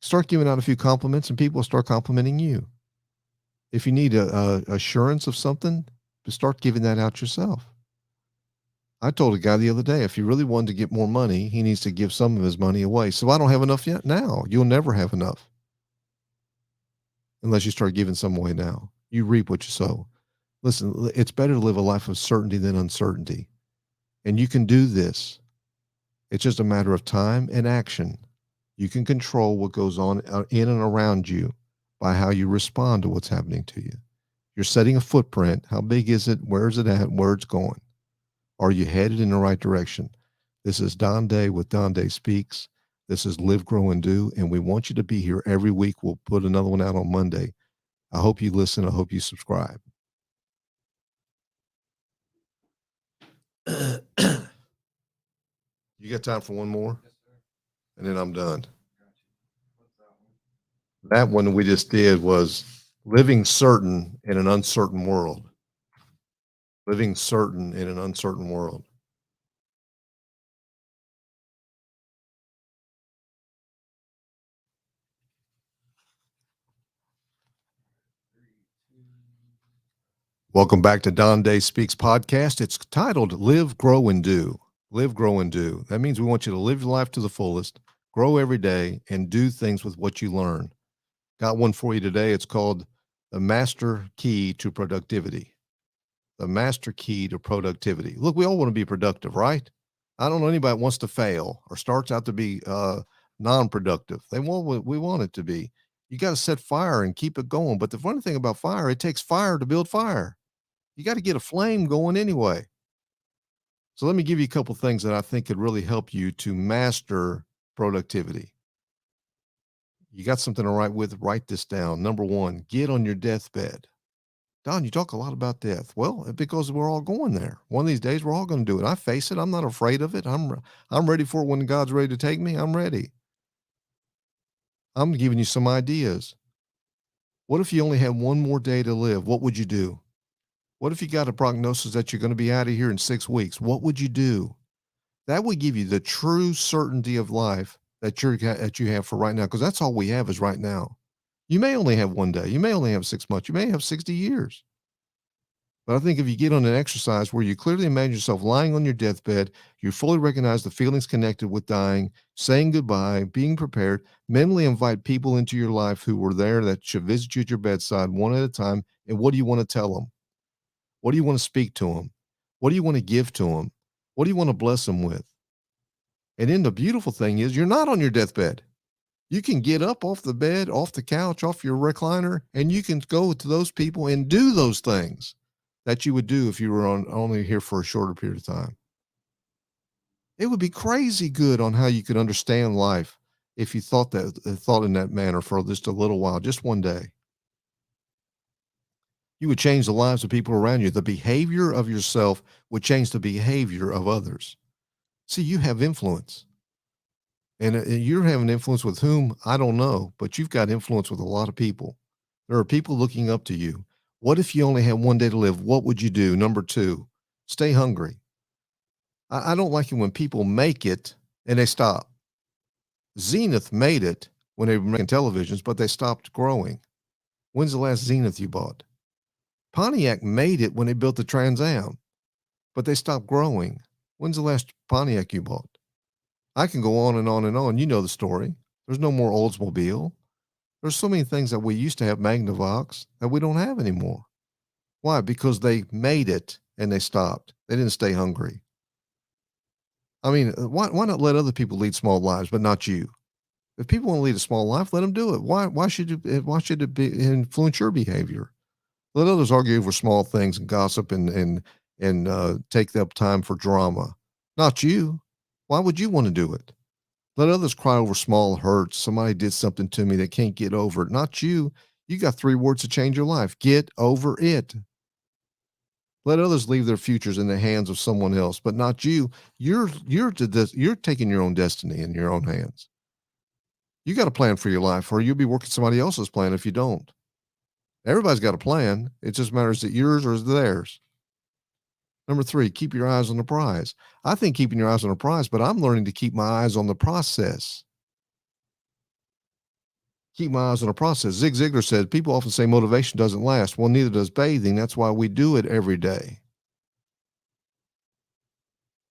Speaker 1: Start giving out a few compliments, and people will start complimenting you. If you need a assurance of something, start giving that out yourself. I told a guy the other day, if you really wanted to get more money, he needs to give some of his money away. So I don't have enough yet. Now you'll never have enough unless you start giving some away now. You reap what you sow. Listen, it's better to live a life of certainty than uncertainty. And you can do this. It's just a matter of time and action. You can control what goes on in and around you by how you respond to what's happening to you. You're setting a footprint. How big is it? Where is it at? Where it's going? Are you headed in the right direction? This is Don Day with Don Day Speaks. This is Live, Grow, and Do, and we want you to be here every week. We'll put another one out on Monday. I hope you listen. I hope you subscribe. You got time for one more? And then I'm done. That one we just did was living certain in an uncertain world. Living certain in an uncertain world. Welcome back to Don Day Speaks podcast. It's titled Live, Grow, and Do. Live, grow, and do. That means we want you to live your life to the fullest, grow every day, and do things with what you learn. Got one for you today. It's called The Master Key to Productivity. The Master Key to Productivity. Look, we all want to be productive, right? I don't know anybody that wants to fail or starts out to be non-productive. They want what we want it to be. You got to set fire and keep it going. But the funny thing about fire, it takes fire to build fire. You got to get a flame going anyway. So let me give you a couple things that I think could really help you to master productivity. You got something to write with, write this down. Number one, get on your deathbed. Don, you talk a lot about death. Well, because we're all going there. One of these days, we're all going to do it. I face it. I'm not afraid of it. I'm ready for it when God's ready to take me. I'm ready. I'm giving you some ideas. What if you only had one more day to live? What would you do? What if you got a prognosis that you're going to be out of here in 6 weeks? What would you do? That would give you the true certainty of life that you have for right now, because that's all we have is right now. You may only have one day. You may only have 6 months. You may have 60 years. But I think if you get on an exercise where you clearly imagine yourself lying on your deathbed, you fully recognize the feelings connected with dying, saying goodbye, being prepared, mentally invite people into your life who were there that should visit you at your bedside one at a time. And what do you want to tell them? What do you want to speak to them? What do you want to give to them? What do you want to bless them with? And then the beautiful thing is you're not on your deathbed. You can get up off the bed, off the couch, off your recliner, and you can go to those people and do those things that you would do if you were only here for a shorter period of time. It would be crazy good on how you could understand life if you thought in that manner for just a little while, just one day. You would change the lives of people around you. The behavior of yourself would change the behavior of others. See, you have influence. And you're having influence with whom? I don't know, but you've got influence with a lot of people. There are people looking up to you. What if you only had one day to live? What would you do? Number two, stay hungry. I don't like it when people make it and they stop. Zenith made it when they were making televisions, but they stopped growing. When's the last Zenith you bought? Pontiac made it when they built the Trans Am, but they stopped growing. When's the last Pontiac you bought? I can go on and on and on. You know the story. There's no more Oldsmobile. There's so many things that we used to have, Magnavox, that we don't have anymore. Why? Because they made it and they stopped. They didn't stay hungry. I mean, why not let other people lead small lives, but not you? If people want to lead a small life, let them do it. Why should it be influence your behavior? Let others argue over small things and gossip and take up time for drama. Not you. Why would you want to do it? Let others cry over small hurts. Somebody did something to me, they can't get over it. Not you. You got 3 words to change your life. Get over it. Let others leave their futures in the hands of someone else, but not you. You're taking your own destiny in your own hands. You got a plan for your life, or you'll be working somebody else's plan if you don't. Everybody's got a plan. It just matters that yours or theirs. Number three, keep your eyes on the prize. I think keeping your eyes on the prize, but I'm learning to keep my eyes on the process. Keep my eyes on the process. Zig Ziglar said, people often say motivation doesn't last. Well, neither does bathing. That's why we do it every day.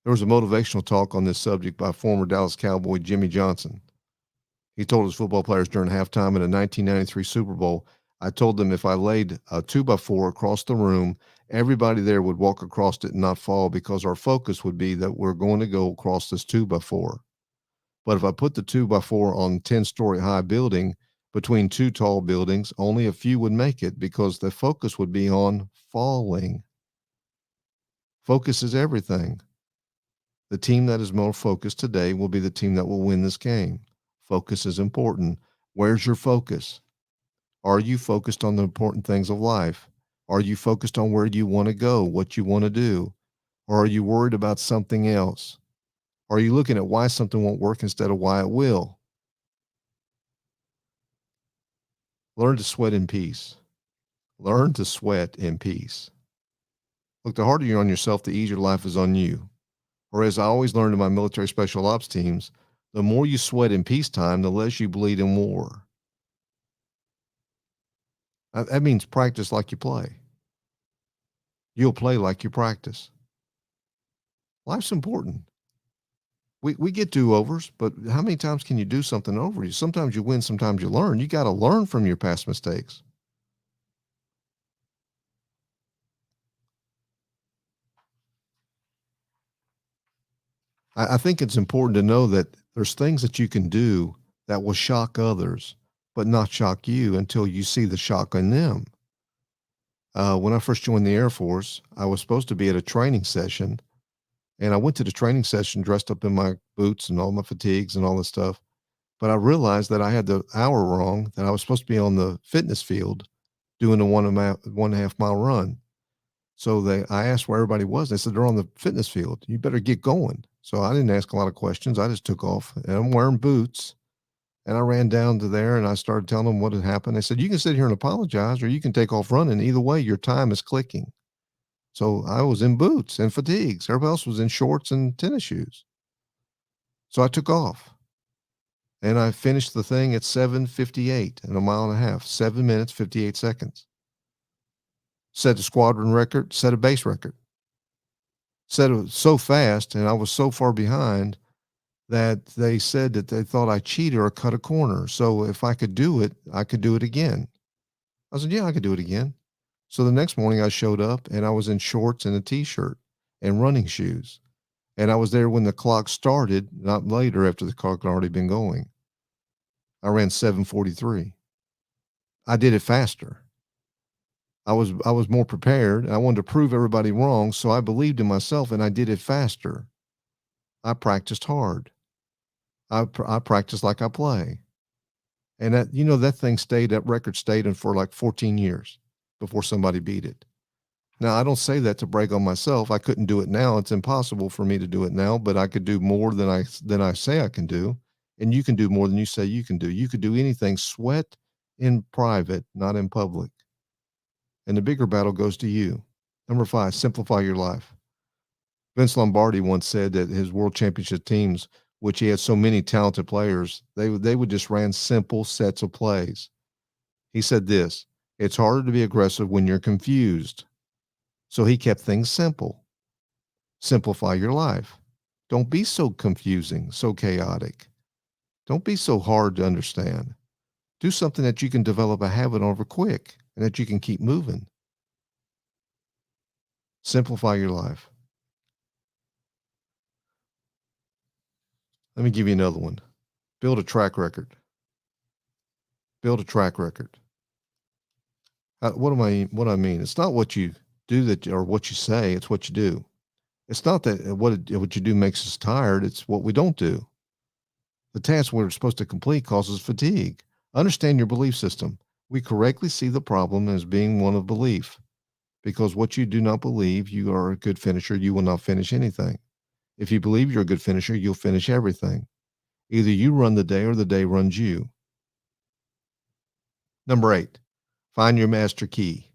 Speaker 1: There was a motivational talk on this subject by former Dallas Cowboy Jimmy Johnson. He told his football players during halftime in a 1993 Super Bowl, I told them if I laid a 2x4 across the room, everybody there would walk across it and not fall because our focus would be that we're going to go across this 2x4. But if I put the 2x4 on 10-story high building between two tall buildings, only a few would make it because the focus would be on falling. Focus is everything. The team that is more focused today will be the team that will win this game. Focus is important. Where's your focus? Are you focused on the important things of life? Are you focused on where you want to go, what you want to do? Or are you worried about something else? Are you looking at why something won't work instead of why it will? Learn to sweat in peace. Learn to sweat in peace. Look, the harder you're on yourself, the easier life is on you. Or as I always learned in my military special ops teams, the more you sweat in peacetime, the less you bleed in war. That means practice like you play. You'll play like you practice. Life's important. We get do-overs, but how many times can you do something over? Sometimes you win, sometimes you learn. You got to learn from your past mistakes. I think it's important to know that there's things that you can do that will shock others, but not shock you until you see the shock in them. When I first joined the Air Force, I was supposed to be at a training session, and I went to the training session dressed up in my boots and all my fatigues and all this stuff. But I realized that I had the hour wrong, that I was supposed to be on the fitness field doing a 1.5 mile run. So I asked where everybody was. They said they're on the fitness field. You better get going. So I didn't ask a lot of questions. I just took off, and I'm wearing boots. And I ran down to there and I started telling them what had happened. They said, "You can sit here and apologize, or you can take off running. Either way, your time is clicking." So I was in boots and fatigues. Everybody else was in shorts and tennis shoes. So I took off and I finished the thing at 7:58 in a mile and a half, 7 minutes, 58 seconds. Set a squadron record, set a base record. Said it was so fast and I was so far behind that they said that they thought I cheated or cut a corner. So if I could do it, I could do it again. I said, "Yeah, I could do it again." So the next morning I showed up and I was in shorts and a t-shirt and running shoes. And I was there when the clock started, not later after the clock had already been going. I ran 7:43. I did it faster. I was more prepared. I wanted to prove everybody wrong, so I believed in myself and I did it faster. I practiced hard. I practiced like I play. And that thing stayed, that record stayed in for like 14 years before somebody beat it. Now, I don't say that to brag on myself. I couldn't do it now. It's impossible for me to do it now, but I could do more than I say I can do, and you can do more than you say you can do. You could do anything. Sweat in private, not in public. And the bigger battle goes to you. Number 5, simplify your life. Vince Lombardi once said that his world championship teams, which he had so many talented players, they would just ran simple sets of plays. He said this, "It's harder to be aggressive when you're confused." So he kept things simple. Simplify your life. Don't be so confusing, so chaotic. Don't be so hard to understand. Do something that you can develop a habit over quick and that you can keep moving. Simplify your life. Let me give you another one. Build a track record. Build a track record. What I mean? It's not what you do that or what you say. It's what you do. It's not that what you do makes us tired. It's what we don't do. The task we're supposed to complete causes fatigue. Understand your belief system. We correctly see the problem as being one of belief. Because what you do not believe you are a good finisher, you will not finish anything. If you believe you're a good finisher, you'll finish everything. Either you run the day or the day runs you. Number 8, find your master key.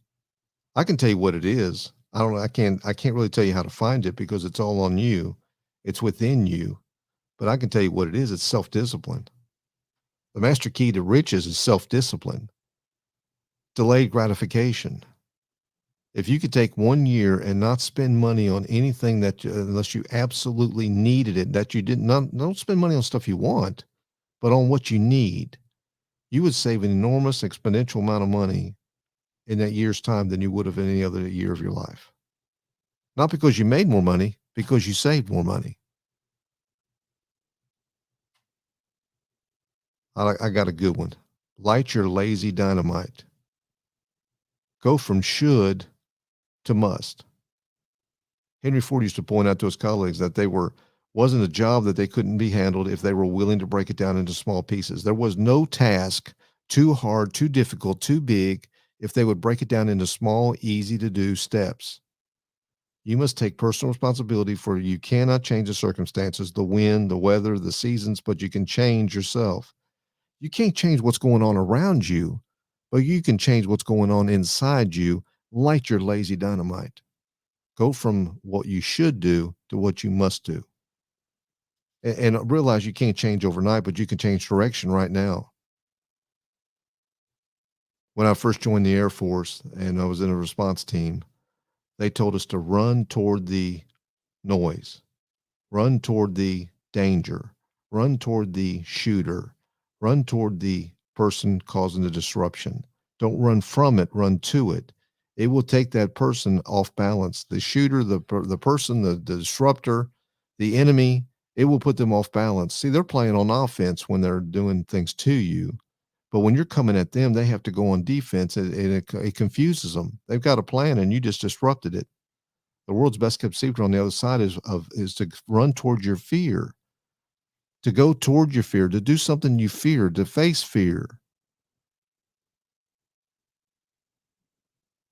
Speaker 1: I can tell you what it is. I don't know. I can't really tell you how to find it because it's all on you. It's within you. But I can tell you what it is. It's self-discipline. The master key to riches is self-discipline. Delayed gratification. If you could take 1 year and not spend money on anything unless you absolutely needed it, that you didn't, not, don't spend money on stuff you want, but on what you need, you would save an enormous exponential amount of money in that year's time than you would have in any other year of your life. Not because you made more money, because you saved more money. I got a good one. Light your lazy dynamite. Go from should to must. Henry Ford used to point out to his colleagues that wasn't a job that they couldn't be handled if they were willing to break it down into small pieces. There was no task too hard, too difficult, too big if they would break it down into small, easy to do steps. You must take personal responsibility for you cannot change the circumstances, the wind, the weather, the seasons, but you can change yourself. You can't change what's going on around you, but you can change what's going on inside you. Light your lazy dynamite. Go from what you should do to what you must do. And realize you can't change overnight, but you can change direction right now. When I first joined the Air Force and I was in a response team, they told us to run toward the noise, run toward the danger, run toward the shooter, run toward the person causing the disruption. Don't run from it, run to it. It will take that person off balance. The shooter, the person, the disruptor, the enemy, It will put them off balance. See, they're playing on offense when they're doing things to you, but when you're coming at them, they have to go on defense, and it confuses them. They've got a plan, and you just disrupted it. The world's best kept secret on the other side is to run toward your fear, to go toward your fear, to do something you fear, to face fear.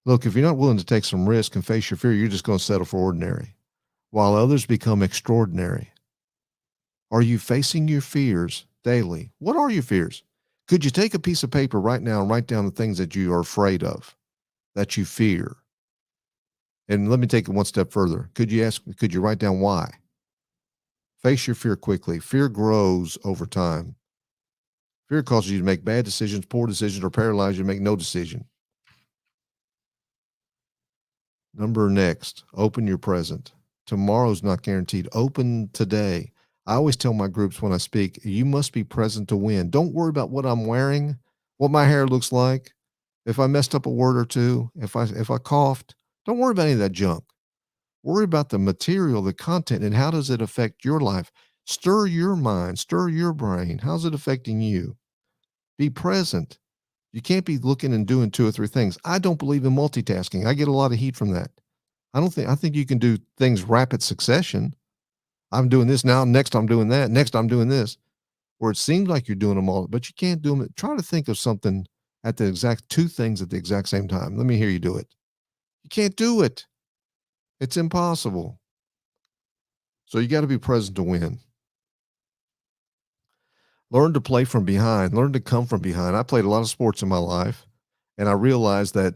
Speaker 1: Look, if you're not willing to take some risk and face your fear, you're just going to settle for ordinary, while others become extraordinary. Are you facing your fears daily? What are your fears? Could you take a piece of paper right now and write down the things that you are afraid of, that you fear? And let me take it one step further. Could you write down why? Face your fear quickly. Fear grows over time. Fear causes you to make bad decisions, poor decisions, or paralyze you to make no decision. Number next, open your present. Tomorrow's not guaranteed. Open today. I always tell my groups when I speak, you must be present to win. Don't worry about what I'm wearing, what my hair looks like, if I messed up a word or two, if I coughed. Don't worry about any of that junk. Worry about the material, the content, and how does it affect your life? Stir your mind, stir your brain. How's it affecting you? Be present. You can't be looking and doing two or three things. I don't believe in multitasking. I get a lot of heat from that. I think you can do things rapid succession. I'm doing this now, next I'm doing that, next I'm doing this, where it seems like you're doing them all, but you can't do them. Try to think of something at the exact two things at the exact same time. Let me hear you do it. You can't do it. It's impossible. So you got to be present to win. Learn to play from behind, learn to come from behind. I played a lot of sports in my life, and I realized that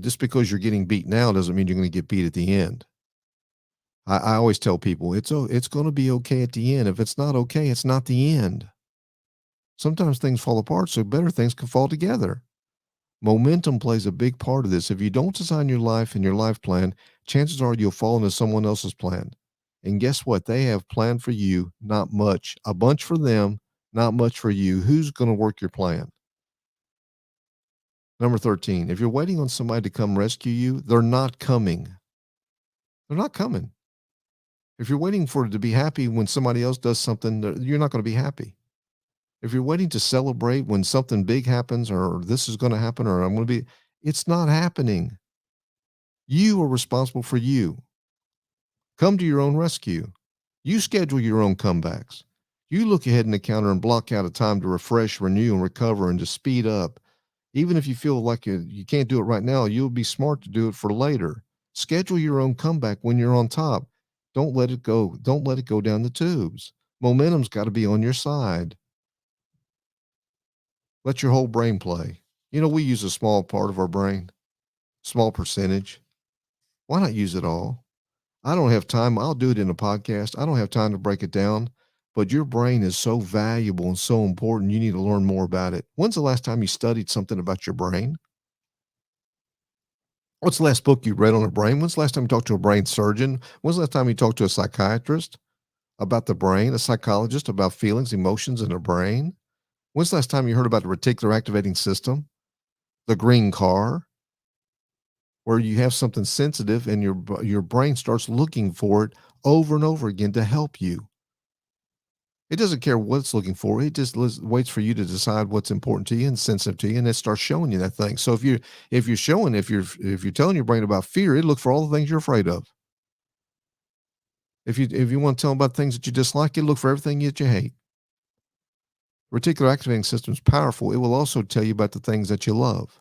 Speaker 1: just because you're getting beat now doesn't mean you're going to get beat at the end. I always tell people it's going to be okay at the end. If it's not okay, it's not the end. Sometimes things fall apart, so better things can fall together. Momentum plays a big part of this. If you don't design your life and your life plan, chances are you'll fall into someone else's plan. And guess what? They have planned for you, not much. A bunch for them, not much for you. Who's going to work your plan? Number 13, if you're waiting on somebody to come rescue you, they're not coming. They're not coming. If you're waiting for it to be happy when somebody else does something, you're not going to be happy. If you're waiting to celebrate when something big happens or this is going to happen or I'm going to be, it's not happening. You are responsible for you. Come to your own rescue. You schedule your own comebacks. You look ahead in the calendar and block out a time to refresh, renew, and recover and to speed up. Even if you feel like you can't do it right now, you'll be smart to do it for later. Schedule your own comeback when you're on top. Don't let it go. Don't let it go down the tubes. Momentum's got to be on your side. Let your whole brain play. We use a small part of our brain, small percentage. Why not use it all? I don't have time. I'll do it in a podcast. I don't have time to break it down, but your brain is so valuable and so important. You need to learn more about it. When's the last time you studied something about your brain? What's the last book you read on the brain? When's the last time you talked to a brain surgeon? When's the last time you talked to a psychiatrist about the brain, a psychologist about feelings, emotions, in the brain? When's the last time you heard about the reticular activating system, the green car, where you have something sensitive and your brain starts looking for it over and over again to help you? It doesn't care what it's looking for. It just waits for you to decide what's important to you and sensitive to you, and it starts showing you that thing. So if you're telling your brain about fear, it looks for all the things you're afraid of. If you want to tell them about things that you dislike, it look for everything that you hate. Reticular activating system is powerful. It will also tell you about the things that you love,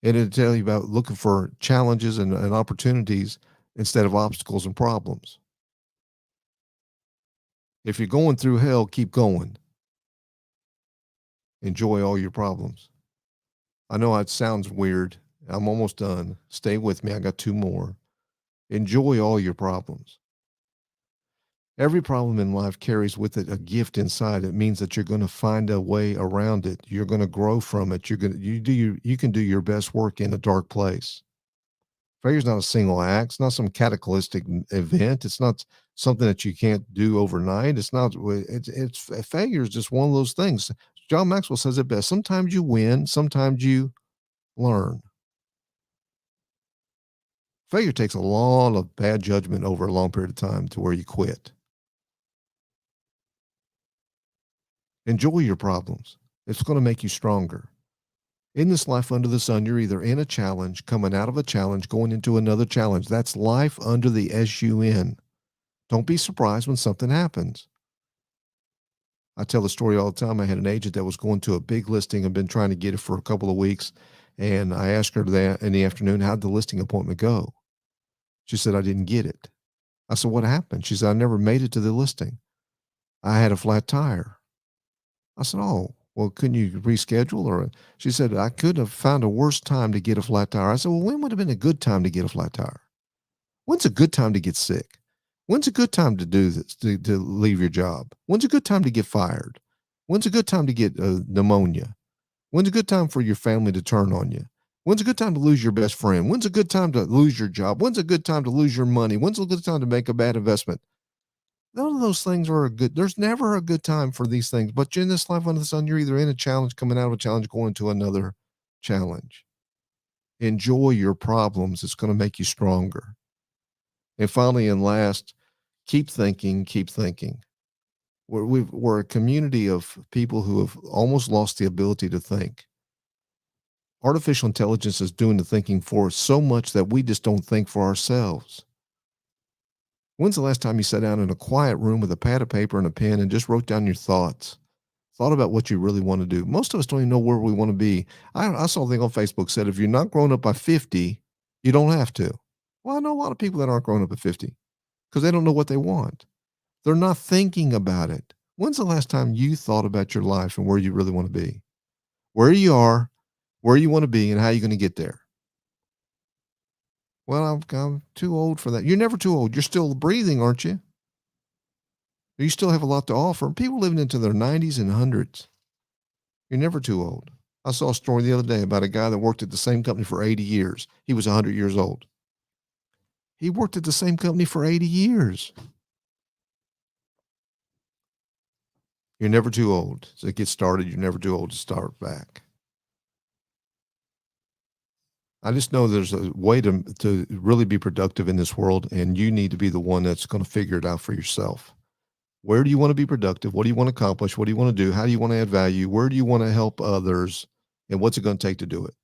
Speaker 1: and it'll tell you about looking for challenges and opportunities instead of obstacles and problems. If you're going through hell, keep going. Enjoy all your problems. I know it sounds weird. I'm almost done. Stay with me. I got two more. Enjoy all your problems. Every problem in life carries with it a gift inside. It means that you're going to find a way around it. You're going to grow from it. You can do your best work in a dark place. Failure is not a single act. It's not some cataclysmic event. It's not something that you can't do overnight. It's failure is just one of those things. John Maxwell says it best. Sometimes you win, sometimes you learn. Failure takes a lot of bad judgment over a long period of time to where you quit. Enjoy your problems. It's going to make you stronger. In this life under the sun, you're either in a challenge, coming out of a challenge, going into another challenge. That's life under the sun. Don't be surprised when something happens. I tell the story all the time. I had an agent that was going to a big listing and been trying to get it for a couple of weeks. And I asked her that in the afternoon, how'd the listing appointment go? She said, I didn't get it. I said, what happened? She said, I never made it to the listing. I had a flat tire. I said, oh, well, couldn't you reschedule? Or she said, I could have found a worse time to get a flat tire. I said, well, when would have been a good time to get a flat tire? When's a good time to get sick? When's a good time to do this, to leave your job? When's a good time to get fired? When's a good time to get pneumonia? When's a good time for your family to turn on you? When's a good time to lose your best friend? When's a good time to lose your job? When's a good time to lose your money? When's a good time to make a bad investment? None of those things are a good. There's never a good time for these things. But in this life under the sun, you're either in a challenge, coming out of a challenge, going to another challenge. Enjoy your problems. It's going to make you stronger. And finally, and last, keep thinking, keep thinking. We're a community of people who have almost lost the ability to think. Artificial intelligence is doing the thinking for us so much that we just don't think for ourselves. When's the last time you sat down in a quiet room with a pad of paper and a pen and just wrote down your thoughts? Thought about what you really want to do. Most of us don't even know where we want to be. I saw a thing on Facebook said if you're not grown up by 50, you don't have to. Well, I know a lot of people that aren't grown up at 50 because they don't know what they want. They're not thinking about it. When's the last time you thought about your life and where you really want to be? Where you are, where you want to be, and how you're going to get there. Well, I'm too old for that. You're never too old. You're still breathing, aren't you? You still have a lot to offer. People living into their 90s and 100s. You're never too old. I saw a story the other day about a guy that worked at the same company for 80 years. He was 100 years old. He worked at the same company for 80 years. You're never too old to get started. You're never too old to start back. I just know there's a way to really be productive in this world, and you need to be the one that's going to figure it out for yourself. Where do you want to be productive? What do you want to accomplish? What do you want to do? How do you want to add value? Where do you want to help others? And what's it going to take to do it?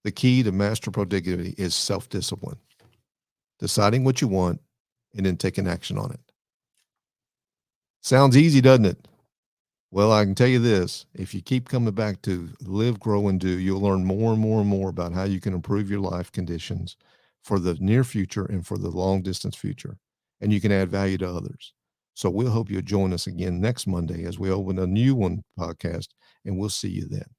Speaker 1: The key to master productivity is self-discipline, deciding what you want and then taking action on it. Sounds easy, doesn't it? Well, I can tell you this, if you keep coming back to live, grow, and do, you'll learn more and more and more about how you can improve your life conditions for the near future and for the long distance future. And you can add value to others. So we'll hope you'll join us again next Monday as we open a new podcast, and we'll see you then.